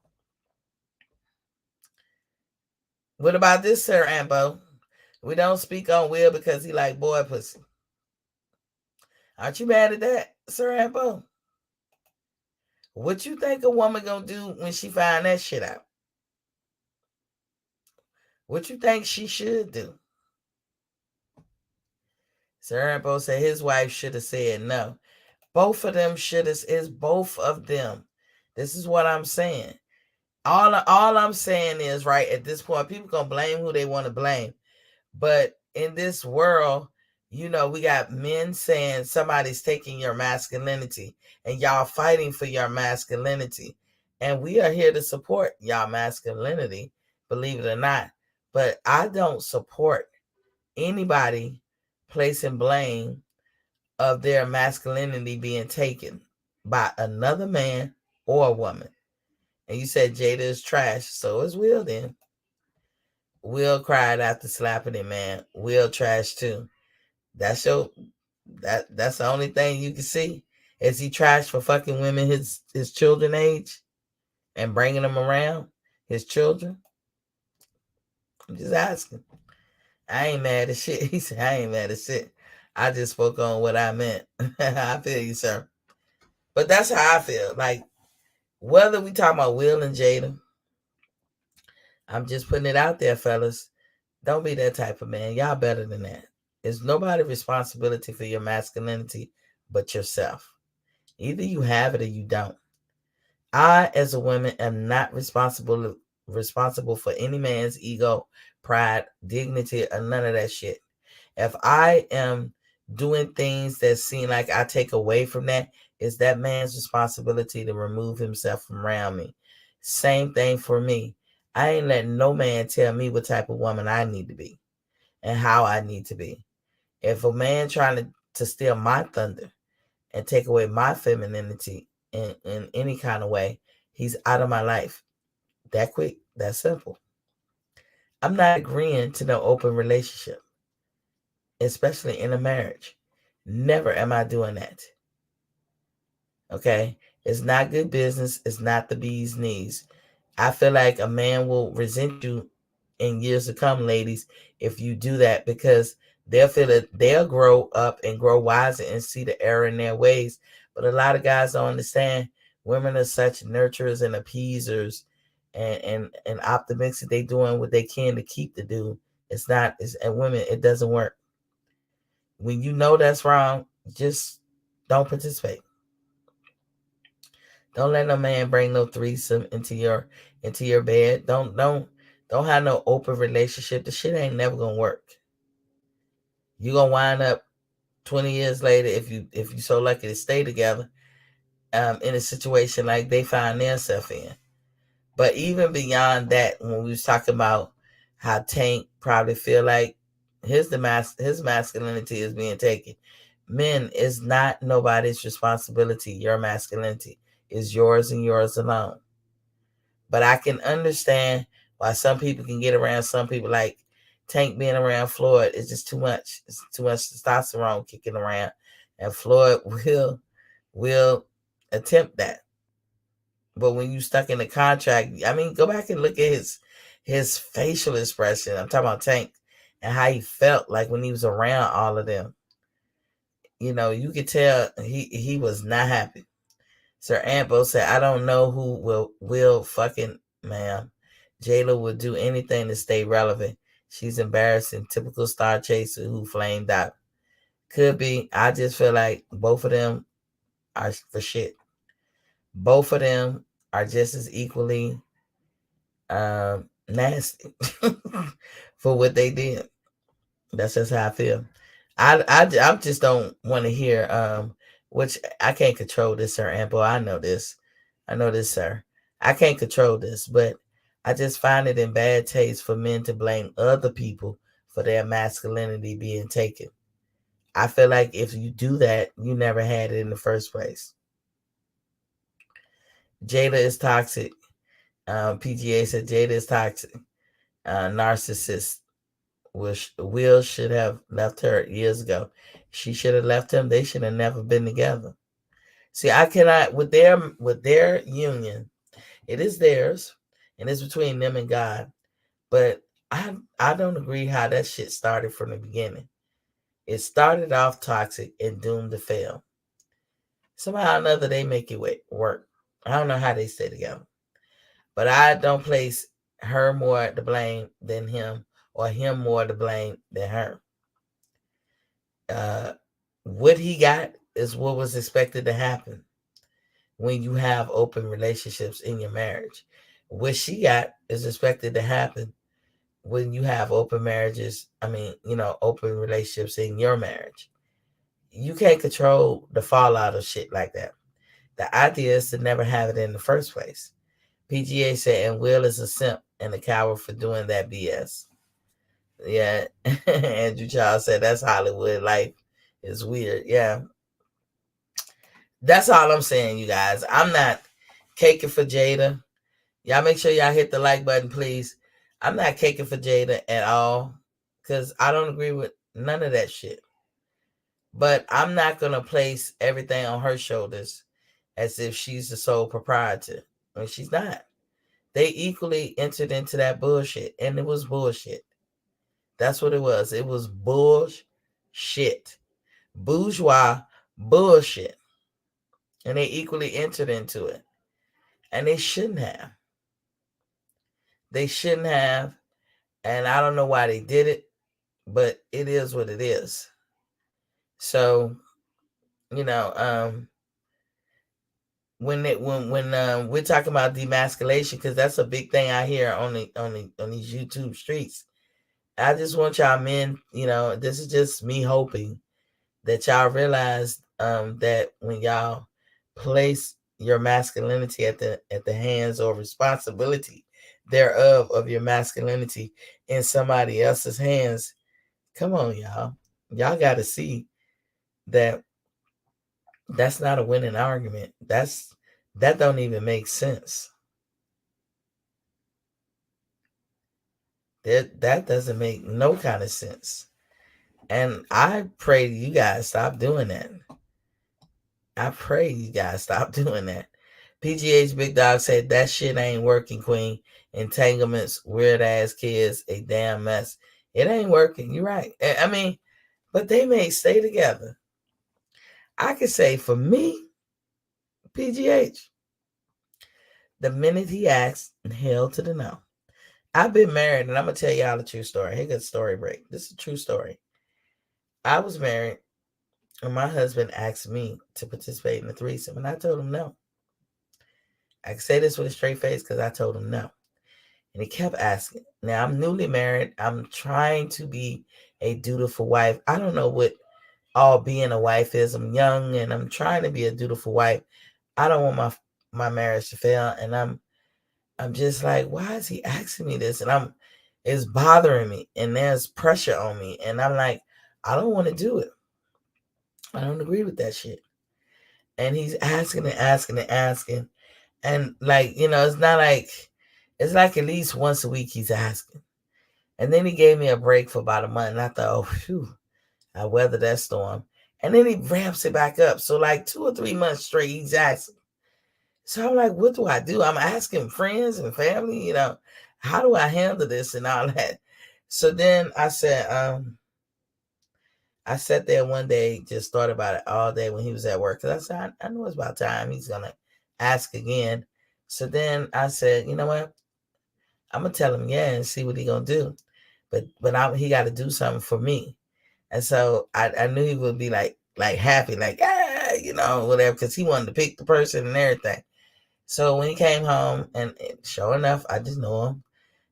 What about this, Sir Ambo? We don't speak on Will because he like boy pussy. Aren't you mad at that, Sir Ambo? What you think a woman gonna do when she find that shit out? What you think she should do? Sir Ambo said his wife should have said no. Both of them should have. It's both of them. This is what I'm saying. All I'm saying is, right, at this point, people gonna blame who they want to blame. But in this world, you know, we got men saying somebody's taking your masculinity and y'all fighting for your masculinity. And we are here to support y'all masculinity, believe it or not. But I don't support anybody placing blame of their masculinity being taken by another man or a woman. And you said Jada is trash, so is Will then. Will cried after slapping him, man. Will trash too. That's that's the only thing you can see. Is he trash for fucking women his children age and bringing them around his children? I'm just asking. I ain't mad at shit. He said I ain't mad at shit. I just spoke on what I meant. I feel you, sir. But that's how I feel. Like whether we talk about Will and Jada, I'm just putting it out there, fellas. Don't be that type of man. Y'all better than that. It's nobody's responsibility for your masculinity but yourself. Either you have it or you don't. I, as a woman, am not responsible for any man's ego, pride, dignity, or none of that shit. If I am doing things that seem like I take away from that, it's that man's responsibility to remove himself from around me. Same thing for me. I ain't letting no man tell me what type of woman I need to be and how I need to be. If a man trying to steal my thunder and take away my femininity in any kind of way, he's out of my life. That quick, that simple. I'm not agreeing to no open relationship, especially in a marriage. Never am I doing that. Okay? It's not good business. It's not the bee's knees. I feel like a man will resent you in years to come, ladies, if you do that, because they'll feel that they'll grow up and grow wiser and see the error in their ways. But a lot of guys don't understand women are such nurturers and appeasers and optimistic they doing what they can to keep the dude. It's not it's and women, it doesn't work. When you know that's wrong, just don't participate. Don't let no man bring no threesome into your bed. Don't have no open relationship. The shit ain't never gonna work. You gonna wind up 20 years later if you so lucky to stay together, in a situation like they find themselves in. But even beyond that, when we was talking about how Tank probably feel like his masculinity is being taken. Men, is not nobody's responsibility. Your masculinity is yours and yours alone. But I can understand why some people can get around some people. Like Tank being around Floyd is just too much. It's too much testosterone kicking around, and Floyd will attempt that. But when you stuck in the contract, I mean, go back and look at his facial expression. I'm talking about Tank and how he felt like when he was around all of them. You could tell he was not happy. Sir Ambo said, I don't know who will fucking ma'am. Jayla would do anything to stay relevant. She's embarrassing. Typical star chaser who flamed out. Could be. I just feel like both of them are for shit. Both of them are just as equally nasty for what they did. That's just how I feel. I just don't want to hear which I can't control this, Sir Ample. I know this, sir. I can't control this, but I just find it in bad taste for men to blame other people for their masculinity being taken. I feel like if you do that, you never had it in the first place. Jada is toxic. PGA said Jada is toxic. Narcissist. Will should have left her years ago. She should have left him. They should have never been together. See, I cannot with their union. It is theirs, and it's between them and God. But I don't agree how that shit started from the beginning. It started off toxic and doomed to fail. Somehow or another, they make it work. I don't know how they stay together, but I don't place her more to blame than him, or him more to blame than her. Uh, what he got is what was expected to happen when you have open relationships in your marriage. What she got is expected to happen when you have open marriages. I mean, open relationships in your marriage. You can't control the fallout of shit like that. The idea is to never have it in the first place. PGA said, and Will is a simp and a coward for doing that BS. Yeah. Andrew Charles said, that's Hollywood life. It's weird. Yeah. That's all I'm saying, you guys. I'm not caking for Jada. Y'all make sure y'all hit the like button, please. I'm not caking for Jada at all, because I don't agree with none of that shit. But I'm not going to place everything on her shoulders as if she's the sole proprietor. I mean, she's not. They equally entered into that bullshit, and it was bullshit. That's what it was. It was bullshit. Bourgeois bullshit. And they equally entered into it. And they shouldn't have. They shouldn't have. And I don't know why they did it, but it is what it is. So, you know, when we're talking about demasculation, because that's a big thing I hear on these YouTube streets. I just want y'all men, this is just me hoping that y'all realize that when y'all place your masculinity at the hands or responsibility thereof of your masculinity in somebody else's hands. Come on, y'all. Y'all got to see that that's not a winning argument. That don't even make sense. That doesn't make no kind of sense. And I pray you guys stop doing that. I pray you guys stop doing that. PGH Big Dog said that shit ain't working, Queen. Entanglements, weird ass kids, a damn mess. It ain't working. You're right. I mean, but they may stay together. I could say for me, PGH, the minute he asked, hell to the no. I've been married, and I'm gonna tell y'all a true story. Here's a story break. This is a true story. I was married, and my husband asked me to participate in the threesome, and I told him no. I can say this with a straight face because I told him no. And he kept asking. Now, I'm newly married. I'm trying to be a dutiful wife. I don't know what all being a wife is. I'm young, and I'm trying to be a dutiful wife. I don't want my marriage to fail, and I'm just like, why is he asking me this? And it's bothering me, and there's pressure on me, and I'm like, I don't want to do it. I don't agree with that shit. And he's asking and asking and asking, and like, it's not like, it's like at least once a week he's asking. And then he gave me a break for about a month, and I thought, oh, phew, I weathered that storm. And then he ramps it back up. So like 2 or 3 months straight, he's asking. So I'm like, what do I do? I'm asking friends and family, how do I handle this and all that? So then I said, I sat there one day, just thought about it all day when he was at work. Because I said, I know it's about time he's going to ask again. So then I said, you know what? I'm going to tell him yeah and see what he going to do. But he got to do something for me. And so I knew he would be like happy, like, whatever, because he wanted to pick the person and everything. So when he came home, and sure enough, I just know him.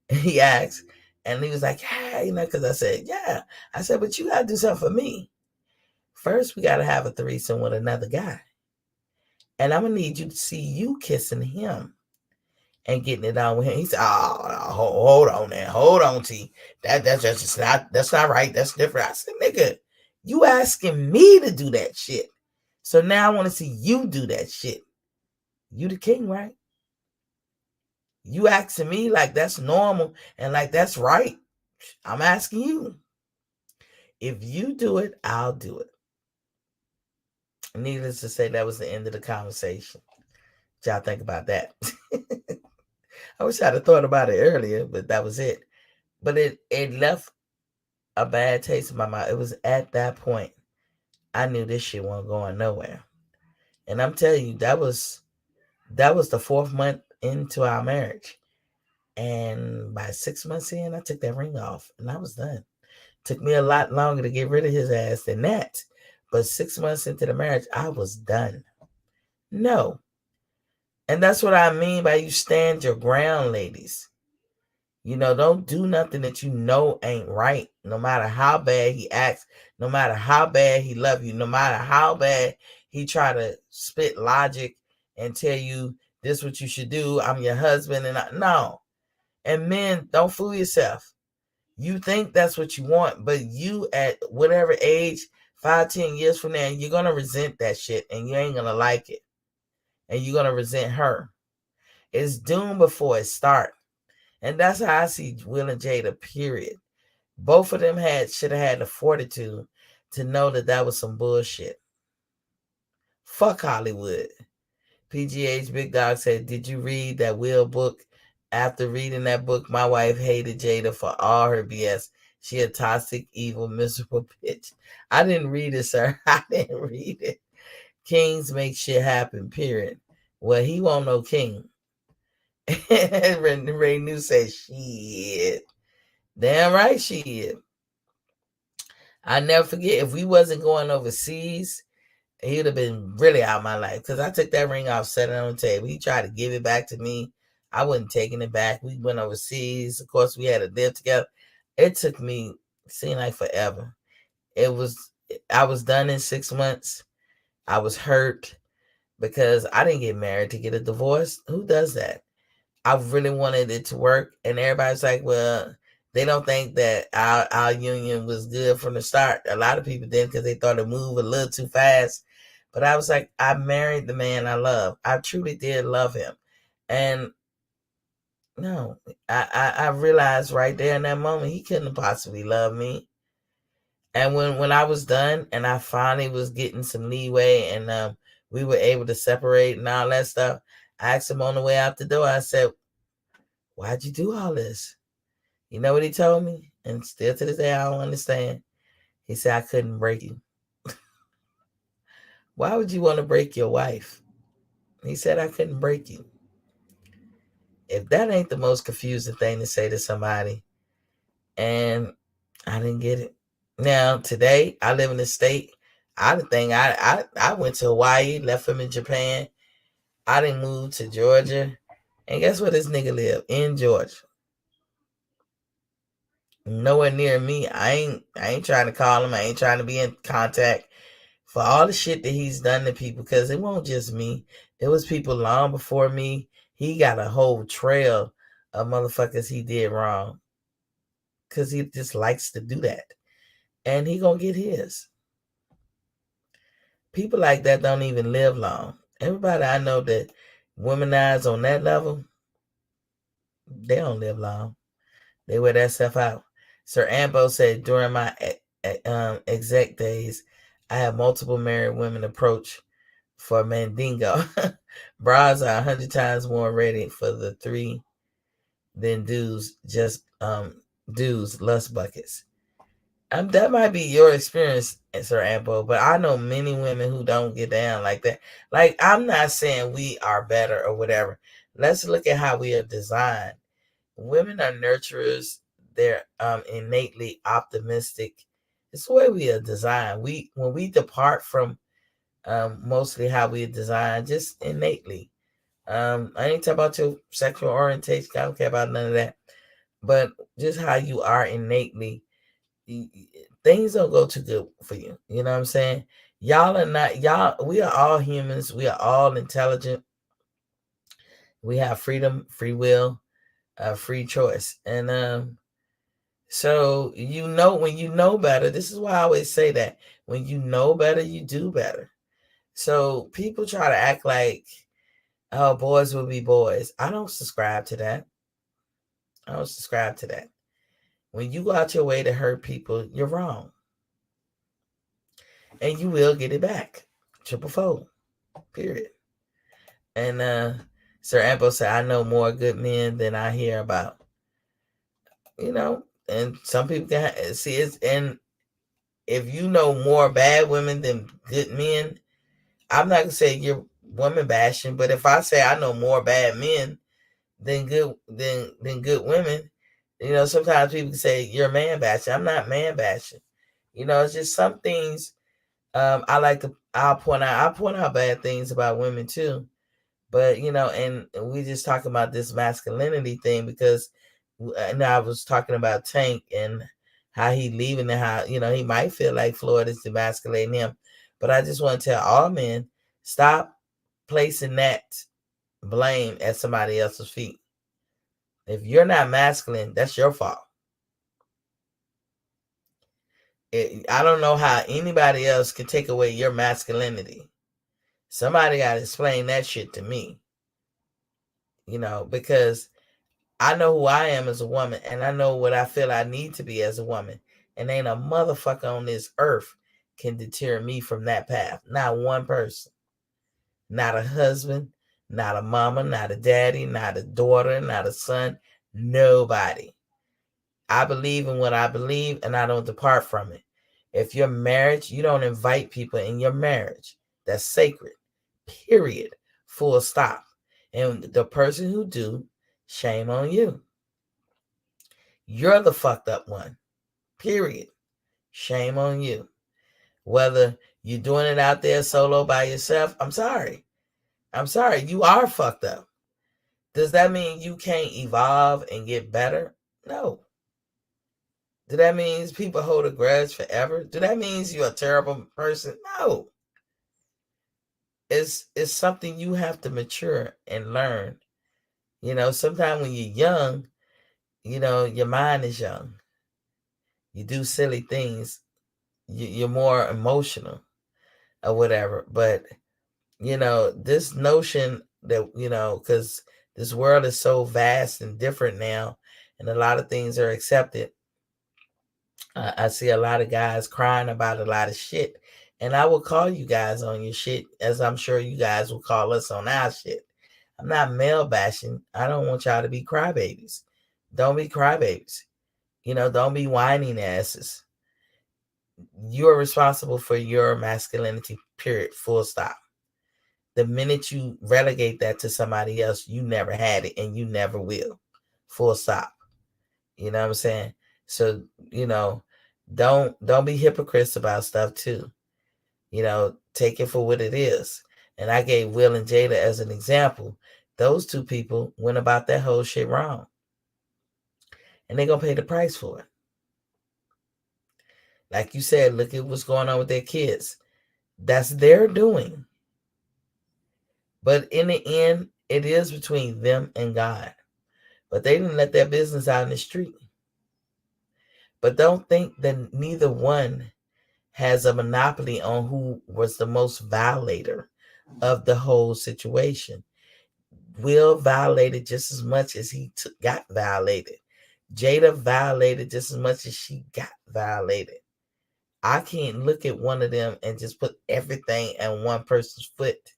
He asked, and he was like, yeah, because I said, yeah. I said, but you got to do something for me. First, we got to have a threesome with another guy. And I'm going to need you to see you kissing him and getting it on with him. He said, oh, hold on now. Hold on, T. That's not right. That's different. I said, nigga, you asking me to do that shit. So now I want to see you do that shit. You the king, right? You asking me like that's normal and like that's right. I'm asking you. If you do it, I'll do it. Needless to say, that was the end of the conversation. What y'all think about that? I wish I'd have thought about it earlier, but that was it. But it left a bad taste in my mouth. It was at that point I knew this shit wasn't going nowhere. And I'm telling you, that was the 4th month into our marriage. And by 6 months in, I took that ring off and I was done. Took me a lot longer to get rid of his ass than that. But 6 months into the marriage, I was done. No. And that's what I mean by you stand your ground, ladies. Don't do nothing that you know ain't right. No matter how bad he acts, no matter how bad he love you, no matter how bad he try to spit logic and tell you this what you should do. I'm your husband, and no. And men, don't fool yourself. You think that's what you want, but you at whatever age, 5-10 years from now, you're gonna resent that shit, and you ain't gonna like it, and you're gonna resent her. It's doomed before it start. And that's how I see Will and Jada, period. Both of them should have had the fortitude to know that was some bullshit. Fuck Hollywood. PGH Big Dog said, did you read that Will book? After reading that book, my wife hated Jada for all her BS. She a toxic, evil, miserable bitch. I didn't read it, sir. I didn't read it. Kings make shit happen, period. Well, he won't no king. Ray New says, shit. Damn right she is. I never forget, if we wasn't going overseas, he would have been really out of my life. Because I took that ring off, set it on the table. He tried to give it back to me. I wasn't taking it back. We went overseas. Of course, we had to live together. It took me, seemed like forever. I was done in 6 months. I was hurt because I didn't get married to get a divorce. Who does that? I really wanted it to work, and everybody's like, well, they don't think that our union was good from the start. A lot of people didn't because they thought it moved a little too fast. But I was like, I married the man I love. I truly did love him. And no, I realized right there in that moment he couldn't possibly love me. And when I was done and I finally was getting some leeway and we were able to separate and all that stuff, I asked him on the way out the door, I said, why'd you do all this? You know what he told me? And still to this day, I don't understand. He said, I couldn't break you. Why would you want to break your wife? He said, I couldn't break you. If that ain't the most confusing thing to say to somebody, and I didn't get it. Now, today, I live in the state. I went to Hawaii, left him in Japan. I didn't move to Georgia. And guess where this nigga live? In Georgia. Nowhere near me. I ain't trying to call him. I ain't trying to be in contact for all the shit that he's done to people, because it won't just me. It was people long before me. He got a whole trail of motherfuckers he did wrong. Because he just likes to do that. And he gonna get his. People like that don't even live long. Everybody I know that womanize on that level, they don't live long. They wear that stuff out. Sir Ambo said, during my exec days, I have multiple married women approach for Mandingo. Bras are 100 times more ready for the three than dudes lust buckets. That might be your experience, Sir Ambo, but I know many women who don't get down like that. Like, I'm not saying we are better or whatever. Let's look at how we are designed. Women are nurturers. They're innately optimistic. It's the way we are designed. When we depart from mostly how we are designed, just innately. I ain't talking about your sexual orientation. I don't care about none of that. But just how you are innately, things don't go too good for you. You know what I'm saying? Y'all are not, y'all, we are all humans. We are all intelligent. We have freedom, free will, free choice. And so, when you know better, this is why I always say that when you know better, you do better. So people try to act like, oh, boys will be boys. I don't subscribe to that. I don't subscribe to that. When you go out your way to hurt people, you're wrong. And you will get it back. Triple fold. Period. And Sir Ambo said, I know more good men than I hear about. And some people can see it. And if you know more bad women than good men, I'm not gonna say you're woman bashing, but if I say I know more bad men than good women, sometimes people say you're man bashing. I'm not man bashing. It's just some things I'll point out bad things about women too. But and we just talking about this masculinity thing because I was talking about Tank and how he leaving and how he might feel like Floyd is demasculating him. But I just want to tell all men, stop placing that blame at somebody else's feet. If you're not masculine, that's your fault. I don't know how anybody else can take away your masculinity. Somebody got to explain that shit to me. Because I know who I am as a woman, and I know what I feel I need to be as a woman. And ain't a motherfucker on this earth can deter me from that path. Not one person. Not a husband, not a mama, not a daddy, not a daughter, not a son. Nobody. I believe in what I believe, and I don't depart from it. If you're married, you don't invite people in your marriage. That's sacred. Period. Full stop. And the person who do, shame on you. You're the fucked up one. Period. Shame on you. Whether you're doing it out there solo by yourself, I'm sorry. You are fucked up. Does that mean you can't evolve and get better? No. Do that mean people hold a grudge forever? Do that mean you're a terrible person? No. It's something you have to mature and learn Sometimes when you're young, your mind is young. You do silly things. You're more emotional or whatever. But, this notion that, because this world is so vast and different now, and a lot of things are accepted. I see a lot of guys crying about a lot of shit. And I will call you guys on your shit, as I'm sure you guys will call us on our shit. I'm not male bashing. I don't want y'all to be crybabies. Don't be crybabies. Don't be whining asses. You're responsible for your masculinity, period, full stop. The minute you relegate that to somebody else, you never had it and you never will. Full stop. You know what I'm saying? So, don't be hypocrites about stuff too. Take it for what it is. And I gave Will and Jada as an example. Those two people went about that whole shit wrong. And they're going to pay the price for it. Like you said, look at what's going on with their kids. That's their doing. But in the end, it is between them and God. But they didn't let their business out in the street. But don't think that neither one has a monopoly on who was the most violator of the whole situation. Will violated just as much as he got violated. Jada violated just as much as she got violated. I can't look at one of them and just put everything at one person's foot.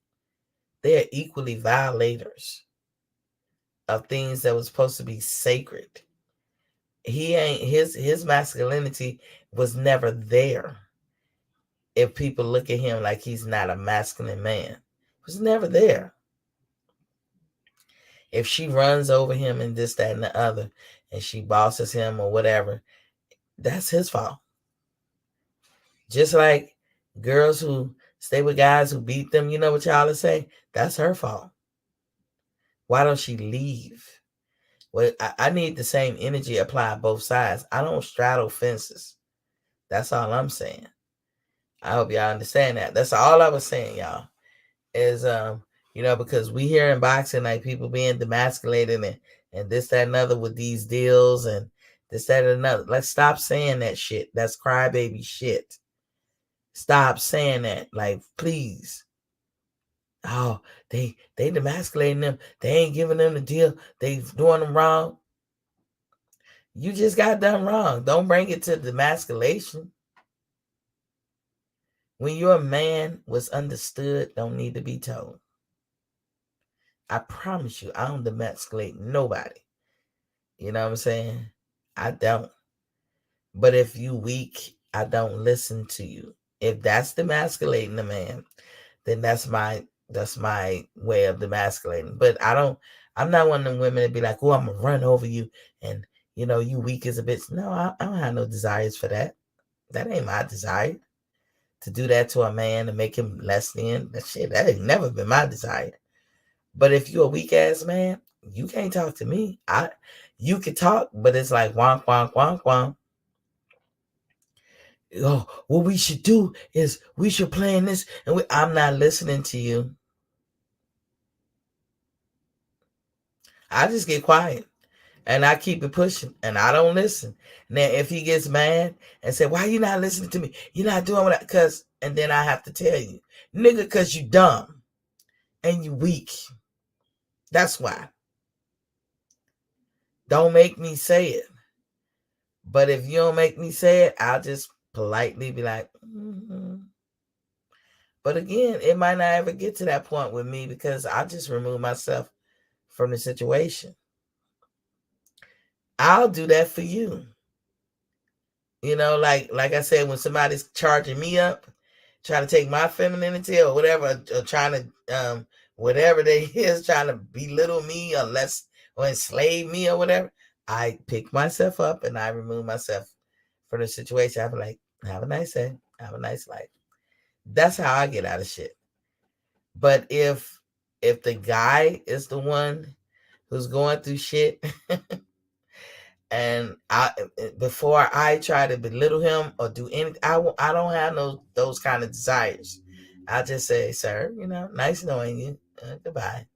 They're equally violators of things that was supposed to be sacred. He ain't his masculinity was never there. If people look at him like he's not a masculine man, it was never there. If she runs over him and this, that, and the other, and she bosses him or whatever, that's his fault. Just like girls who stay with guys who beat them, you know what y'all say? That's her fault. Why don't she leave? Well, I need the same energy applied both sides. I don't straddle fences. That's all I'm saying. I hope y'all understand that. That's all I was saying, y'all. Is because we hear in boxing like people being demasculated and this, that, and other with these deals and this, that, and another. Let's stop saying that shit. That's crybaby shit. Stop saying that. Like, please. Oh, they demasculating them. They ain't giving them the deal. They doing them wrong. You just got done wrong. Don't bring it to demasculation. When your man was understood, don't need to be told. I promise you, I don't demasculate nobody. You know what I'm saying? I don't. But if you weak, I don't listen to you. If that's demasculating the man, then that's my way of demasculating. But I'm not one of them women that be like, oh, I'm gonna run over you and you weak as a bitch. No, I don't have no desires for that. That ain't my desire. To do that to a man and make him less than, that ain't never been my desire. But if you're a weak ass man, you can't talk to me. You can talk, but it's like wonk, wonk, wonk, wonk. Oh, what we should do is we should plan this, and I'm not listening to you. I just get quiet and I keep it pushing and I don't listen. Now, if he gets mad and say, why you not listening to me? You're not doing what cause, and then I have to tell you, nigga, cause you dumb and you weak. That's why. Don't make me say it. But if you don't make me say it, I'll just politely be like, mm-hmm. But again, it might not ever get to that point with me because I just remove myself from the situation. I'll do that for you. Like I said, when somebody's charging me up, trying to take my femininity or whatever, or trying to whatever they is, trying to belittle me or enslave me or whatever, I pick myself up and I remove myself from the situation. I be like, have a nice day, have a nice life. That's how I get out of shit. But if the guy is the one who's going through shit and before I try to belittle him or do anything, I don't have those kind of desires. I just say, sir, nice knowing you. Goodbye.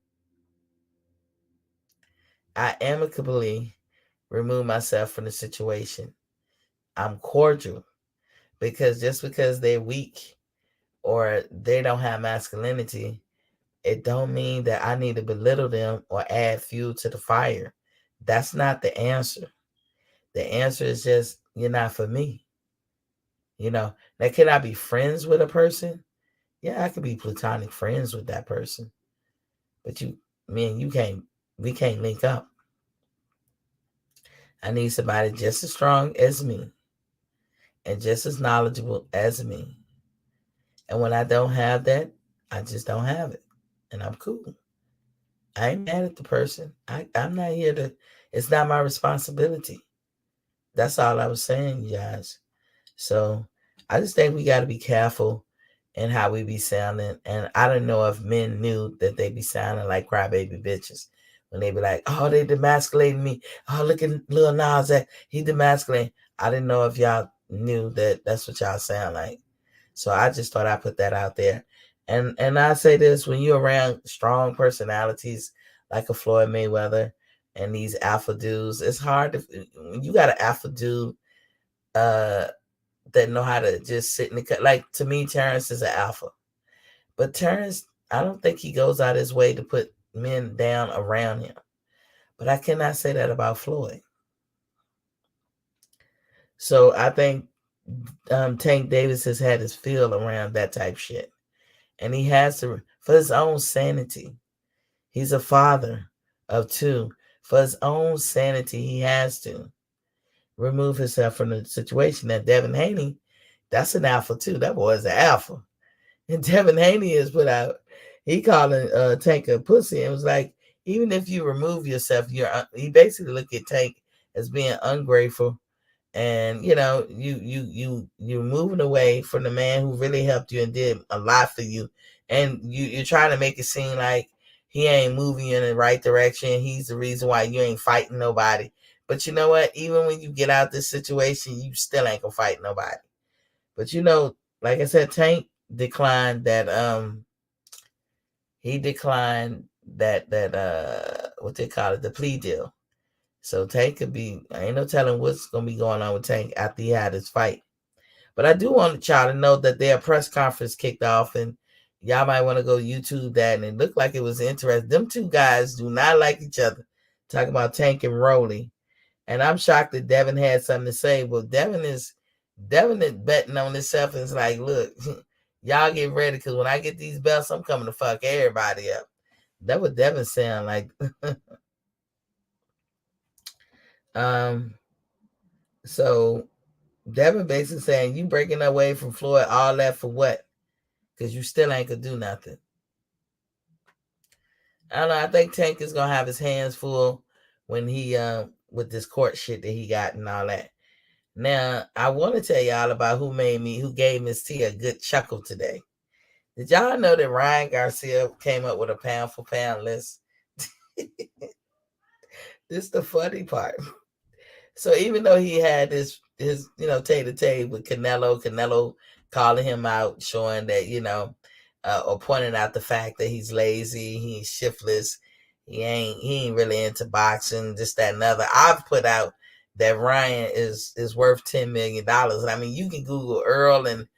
I amicably remove myself from the situation. I'm cordial because just because they're weak or they don't have masculinity, it don't mean that I need to belittle them or add fuel to the fire. That's not the answer. The answer is just you're not for me. Now can I be friends with a person? Yeah, I could be platonic friends with that person. But me and you we can't link up. I need somebody just as strong as me and just as knowledgeable as me. And when I don't have that, I just don't have it. And I'm cool. I ain't mad at the person. I'm not here to, it's not my responsibility. That's all I was saying, you guys. So I just think we got to be careful in how we be sounding. And I don't know if men knew that they be sounding like crybaby bitches when they be like, oh, they demasculating me. Oh, look at Lil Nas X. He demasculating. I didn't know if y'all knew that that's what y'all sound like. So I just thought I'd put that out there. And I say this, when you're around strong personalities like a Floyd Mayweather and these alpha dudes, it's hard to, when you got an alpha dude uh that know how to just sit in the cut. Like, to me, Terrence is an alpha. But Terrence, I don't think he goes out his way to put men down around him. But I cannot say that about Floyd. So I think Tank Davis has had his feel around that type shit. And he has to, for his own sanity. He's a father of two. For his own sanity, he has to remove himself from the situation. That Devin Haney, that's an alpha too. That boy is an alpha. And Devin Haney is put out, he calling Tank a pussy and was like, even if you remove yourself, he basically looked at Tank as being ungrateful. And you're moving away from the man who really helped you and did a lot for you, and you're trying to make it seem like he ain't moving you in the right direction. He's the reason why you ain't fighting nobody. But you know what? Even when you get out this situation, you still ain't gonna fight nobody. But like I said, Tank declined that. He declined that what they call it, the plea deal. So Tank could be, ain't no telling what's gonna be going on with Tank after he had his fight. But I do want y'all to know that their press conference kicked off, and y'all might want to go YouTube that, and it looked like it was interesting. Them two guys do not like each other. Talking about Tank and Rolly. And I'm shocked that Devin had something to say. Well, Devin is betting on himself and is like, look, y'all get ready, because when I get these belts, I'm coming to fuck everybody up. That what Devin sound like. So Devin basically saying, you breaking away from Floyd, all that for what? Because you still ain't gonna do nothing. I don't know. I think Tank is gonna have his hands full when he with this court shit that he got and all that. Now, I want to tell y'all about who gave Miss T a good chuckle today. Did y'all know that Ryan Garcia came up with a pound for pound list? This is the funny part. So even though he had his tay-to-tay with Canelo calling him out, showing that, or pointing out the fact that he's lazy, he's shiftless, he ain't really into boxing, this, that, and other. I've put out that Ryan is worth $10 million. I mean, you can Google Earl and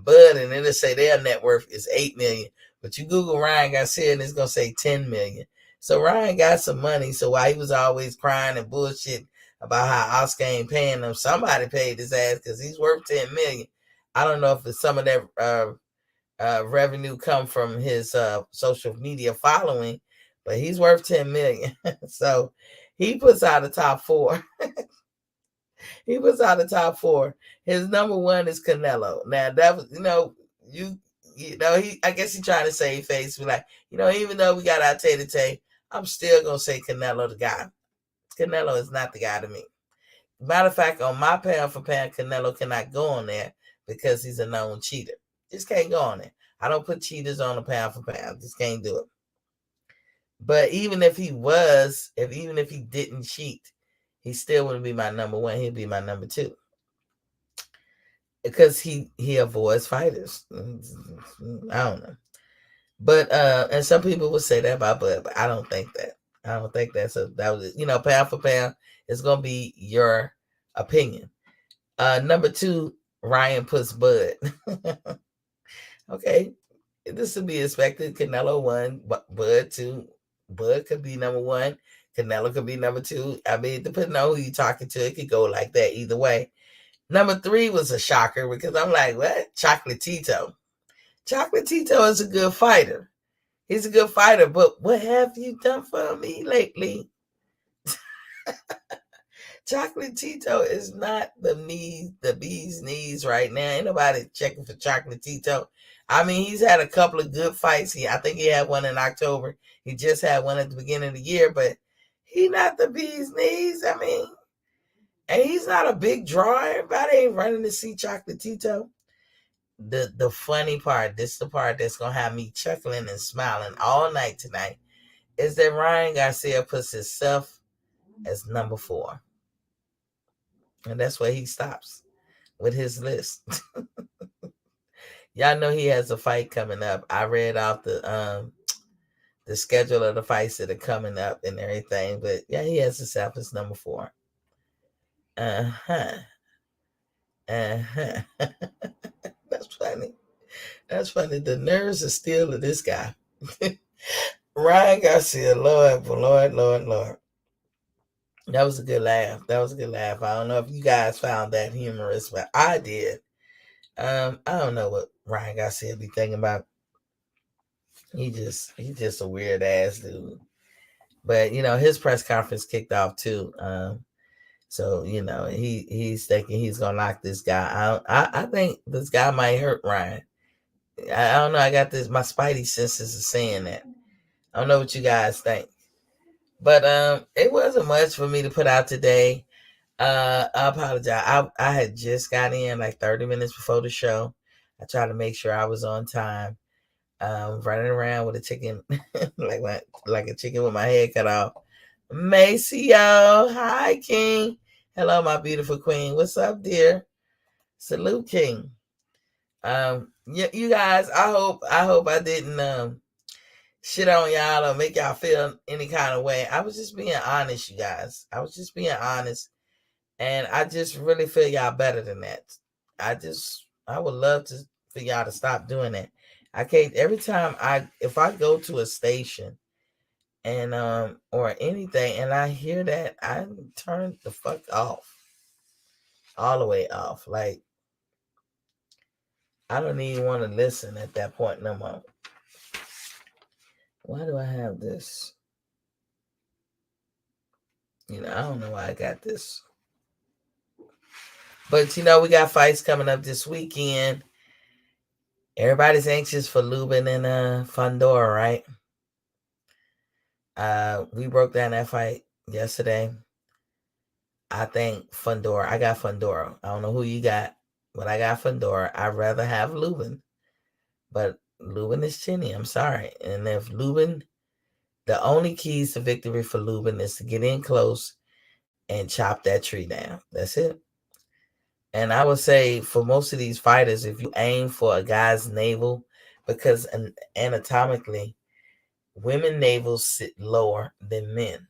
Bud, and it'll say their net worth is $8 million. But you Google Ryan Garcia, and it's gonna say $10 million. So Ryan got some money. So while he was always crying and bullshit about how Oscar ain't paying him, somebody paid his ass, because he's worth $10 million. I don't know if it's some of that revenue come from his social media following, but he's worth $10 million. So he puts out the top four. He puts out the top four. His number one is Canelo. Now that was, I guess he's trying to save face. Be like, even though we got our tay-to-tay, I'm still gonna say Canelo the guy. Canelo is not the guy to me. Matter of fact, on my pound for pound, Canelo cannot go on there because he's a known cheater. Just can't go on there. I don't put cheaters on a pound for pound. Just can't do it. But even if he didn't cheat, he still wouldn't be my number one. He'd be my number two. Because he avoids fighters. I don't know. But and some people would say that about Bud, but I don't think that. I don't think that was, pound for pound. It's gonna be your opinion. Number 2, Ryan puts Bud. Okay, this would be expected. Canelo 1, Bud 2. Bud could be number 1. Canelo could be number 2. I mean, depending on who you're talking to, it could go like that either way. Number 3 was a shocker because I'm like, what? Chocolatito. Chocolatito is a good fighter. He's a good fighter, but what have you done for me lately? Chocolatito is not the bee's knees right now. Ain't nobody checking for Chocolatito. I mean, he's had a couple of good fights. I think he had one in October. He just had one at the beginning of the year, but he not the bee's knees. I mean, and he's not a big draw. Everybody ain't running to see Chocolatito. The funny part, this is the part that's gonna have me chuckling and smiling all night tonight, is that Ryan Garcia puts himself as number 4. And that's where he stops with his list. Y'all know he has a fight coming up. I read off the schedule of the fights that are coming up and everything, but yeah, he has himself as number 4. Uh-huh. Uh-huh. That's funny. That's funny. The nerves are still of this guy. Ryan Garcia, Lord, Lord, Lord, Lord. That was a good laugh. That was a good laugh. I don't know if you guys found that humorous, but I did. I don't know what Ryan Garcia be thinking about. He's just a weird ass dude. But his press conference kicked off too. So he's thinking he's gonna knock this guy out. I think this guy might hurt Ryan. I don't know. I got this. My spidey senses are saying that. I don't know what you guys think. But it wasn't much for me to put out today. I apologize. I had just got in like 30 minutes before the show. I tried to make sure I was on time. Running around with a chicken, like a chicken with my head cut off. Maceo, hi King. Hello, my beautiful queen. What's up, dear? Salute, King. You guys. I hope I didn't shit on y'all or make y'all feel any kind of way. I was just being honest, you guys. I was just being honest. And I just really feel y'all better than that. I would love for y'all to stop doing that. I can't, every time if I go to a station and or anything and I hear that, I turn the fuck off. All the way off. Like, I don't even want to listen at that point no more. Why do I have this? I don't know why I got this. But we got fights coming up this weekend. Everybody's anxious for Lubin and Fundora, right? We broke down that fight yesterday. I think Fundora. I got Fundora. I don't know who you got, but I got Fundora. I'd rather have Lubin, but Lubin is chinny. I'm sorry. And if Lubin, the only keys to victory for Lubin is to get in close and chop that tree down. That's it. And I would say for most of these fighters, if you aim for a guy's navel, because anatomically, women navels sit lower than men.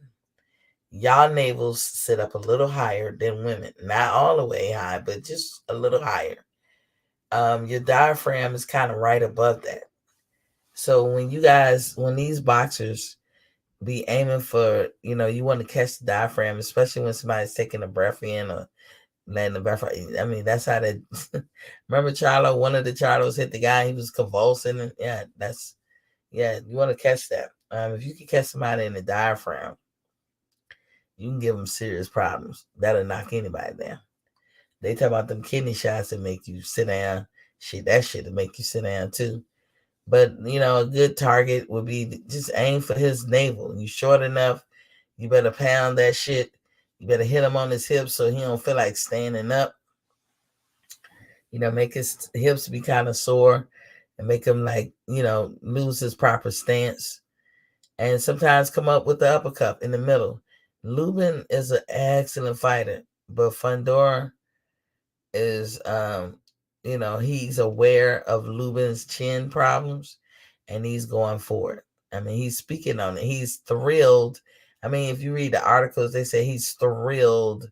Y'all navels sit up a little higher than women. Not all the way high, but just a little higher. Your diaphragm is kind of right above that. So when these boxers be aiming for, you want to catch the diaphragm, especially when somebody's taking a breath in or letting the breath out. I mean, that's how they remember Charlo, one of the Charlos hit the guy, he was convulsing. And you want to catch that. If you can catch somebody in the diaphragm, you can give them serious problems. That'll knock anybody down. They talk about them kidney shots that make you sit down. That shit will make you sit down too. But, a good target would be just aim for his navel. You short enough, you better pound that shit. You better hit him on his hips so he don't feel like standing up. Make his hips be kind of sore and make him lose his proper stance. And sometimes come up with the uppercut in the middle. Lubin is an excellent fighter, but Fundora is, he's aware of Lubin's chin problems and he's going for it. I mean, he's speaking on it. He's thrilled. I mean, if you read the articles, they say he's thrilled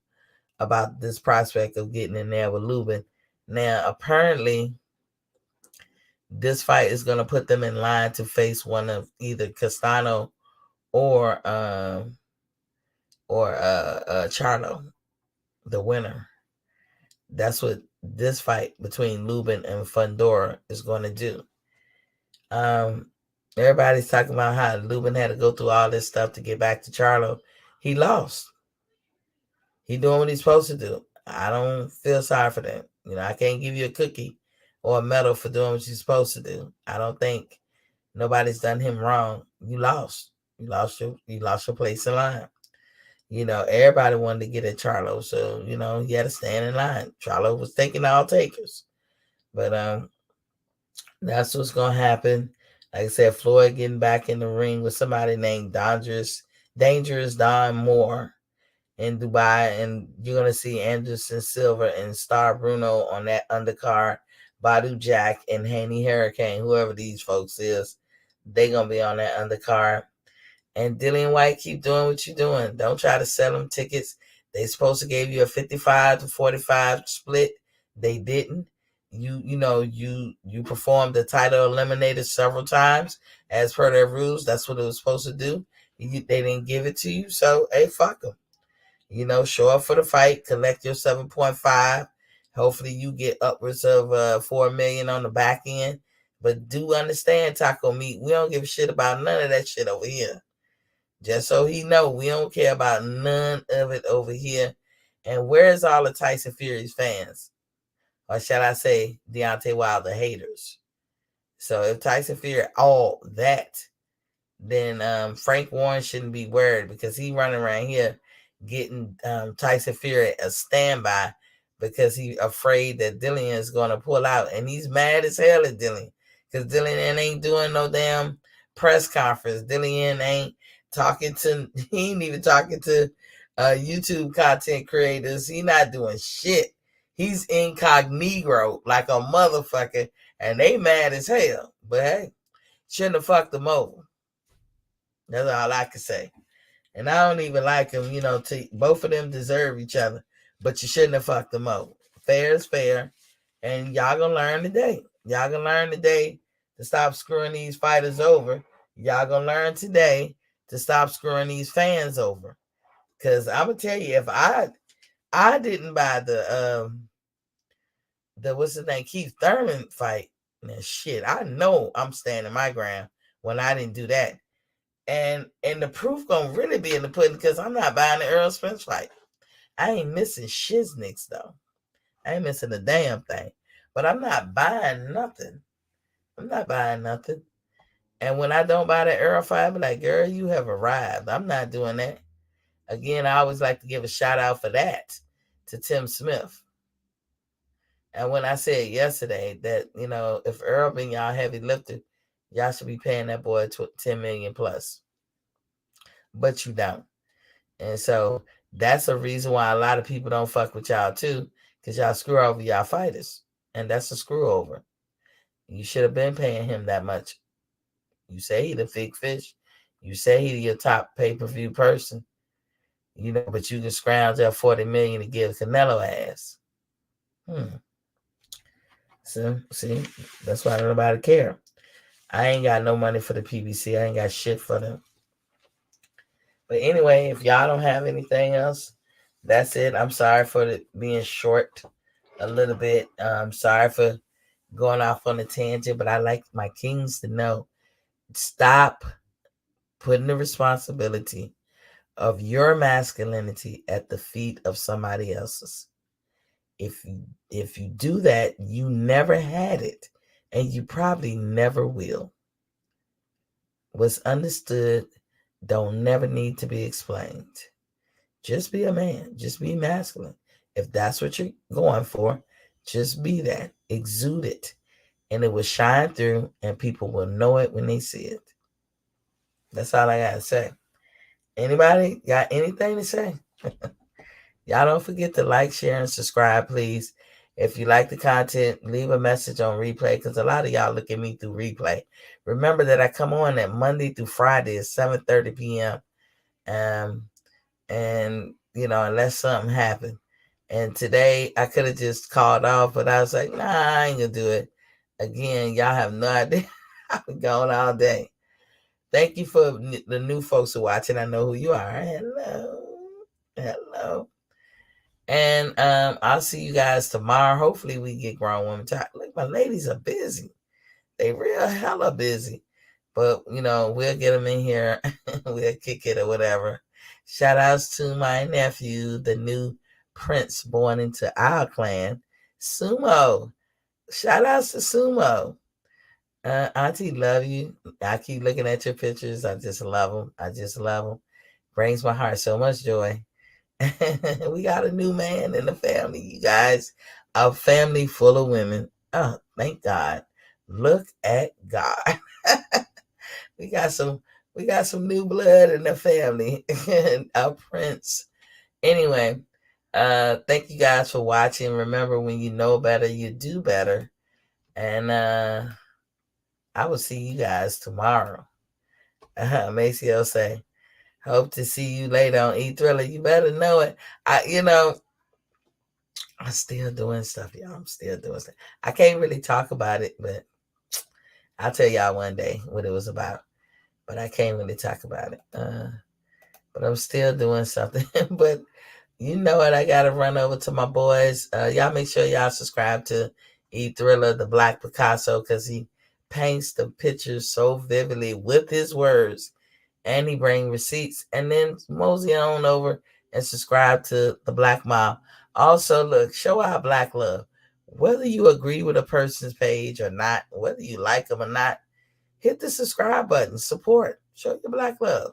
about this prospect of getting in there with Lubin. Now, apparently, this fight is going to put them in line to face one of either Castano or Charlo, the winner. That's what this fight between Lubin and Fundora is going to do. Everybody's talking about how Lubin had to go through all this stuff to get back to Charlo. He lost. He doing what he's supposed to do. I don't feel sorry for that. I can't give you a cookie or a medal for doing what you're supposed to do. I don't think nobody's done him wrong. You lost. You lost your place in line. Everybody wanted to get at Charlo, so he had to stand in line. Charlo was taking all takers. But that's what's gonna happen. Like I said, Floyd getting back in the ring with somebody named Dangerous Don Moore in Dubai, and you're gonna see Anderson Silva and Star Bruno on that undercard. Badu Jack and Haney Hurricane, whoever these folks is, they gonna be on that undercard. And Dillian Whyte, keep doing what you're doing. Don't try to sell them tickets. They supposed to give you a 55 to 45 split. They didn't. You performed the title eliminator several times as per their rules. That's what it was supposed to do. They didn't give it to you, so hey, fuck them. Show up for the fight, collect your 7.5. Hopefully you get upwards of $4 million on the back end. But do understand, Taco Meat, we don't give a shit about none of that shit over here. Just so he know, we don't care about none of it over here. And where's all the Tyson Fury's fans? Or shall I say, Deontay Wilder haters? So if Tyson Fury all that, then Frank Warren shouldn't be worried, because he running around here getting Tyson Fury a standby because he's afraid that Dillian is going to pull out. And he's mad as hell at Dillian, because Dillian ain't doing no damn press conference. Dillian ain't he ain't even talking to YouTube content creators. He not doing shit. He's incognito like a motherfucker, and they mad as hell. But hey, shouldn't have fucked them over. That's all I can say. And I don't even like them, both of them deserve each other, but you shouldn't have fucked them over. Fair is fair, and y'all gonna learn today. Y'all gonna learn today to stop screwing these fighters over. Y'all gonna learn today to stop screwing these fans over. Because I'm gonna tell you, if I didn't buy the what's his name, Keith Thurman fight, man, shit, I know I'm standing my ground when I didn't do that. And the proof gonna really be in the pudding, because I'm not buying the Errol Spence fight. I ain't missing shiznicks though. I ain't missing a damn thing. But I'm not buying nothing. I'm not buying nothing. And when I don't buy that Errol fight, I be like, girl, you have arrived. I'm not doing that. Again, I always like to give a shout out for that to Tim Smith. And when I said yesterday that, if Earl been y'all heavy lifter, y'all should be paying that boy $10 million plus. But you don't. And so that's a reason why a lot of people don't fuck with y'all too, because y'all screw over y'all fighters. And that's a screw over. You should have been paying him that much. You say he the big fish. You say he your top pay-per-view person. But you can scrounge up $40 million to give Canelo ass. So, see, that's why nobody care. I ain't got no money for the PBC. I ain't got shit for them. But anyway, if y'all don't have anything else, that's it. I'm sorry for it being short a little bit. I'm sorry for going off on a tangent, but I like my kings to know, stop putting the responsibility of your masculinity at the feet of somebody else's. If you do that, you never had it, and you probably never will. What's understood don't never need to be explained. Just be a man. Just be masculine. If that's what you're going for, just be that. Exude it. And it will shine through, and people will know it when they see it. That's all I got to say. Anybody got anything to say? Y'all don't forget to like, share, and subscribe, please. If you like the content, leave a message on replay, because a lot of y'all look at me through replay. Remember that I come on that Monday through Friday at 7:30 p.m. Um, and unless something happened. And today I could have just called off, but I was like, nah, I ain't gonna do it. Again, y'all have no idea. I've been going all day. Thank you for the new folks who watching. I know who you are. Hello. Hello. And I'll see you guys tomorrow. Hopefully we get grown women talk. Look, my ladies are busy. They real hella busy. But we'll get them in here. We'll kick it or whatever. Shout outs to my nephew, the new prince born into our clan, Sumo. Shout outs to Sumo. Auntie, love you. I keep looking at your pictures. I just love them. I just love them. Brings my heart so much joy. We got a new man in the family, you guys. A family full of women. Oh, thank God. Look at God. we got some new blood in the family. Our prince. Anyway, thank you guys for watching. Remember, when you know better, you do better. And I will see you guys tomorrow. Maceo say, hope to see you later on E Thriller. You better know it. I'm still doing stuff, y'all. I'm still doing stuff. I can't really talk about it, but I'll tell y'all one day what it was about. But I can't really talk about it. But I'm still doing something. But you know what? I gotta run over to my boys. Y'all make sure y'all subscribe to E Thriller, the Black Picasso, because he paints the pictures so vividly with his words, and he bring receipts. And then mosey on over and subscribe to the Black Mom. Also, look, show our black love. Whether you agree with a person's page or not, whether you like them or not, hit the subscribe button. Support. Show your black love.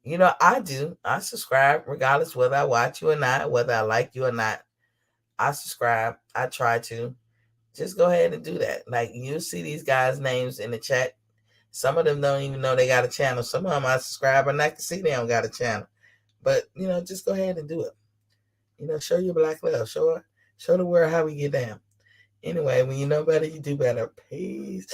I do. I subscribe regardless whether I watch you or not, whether I like you or not. I subscribe. I try to. Just go ahead and do that. Like, you'll see these guys' names in the chat. Some of them don't even know they got a channel. Some of them I subscribe and I can see they don't got a channel. But, just go ahead and do it. Show your black love. Show the world how we get down. Anyway, when you know better, you do better. Peace.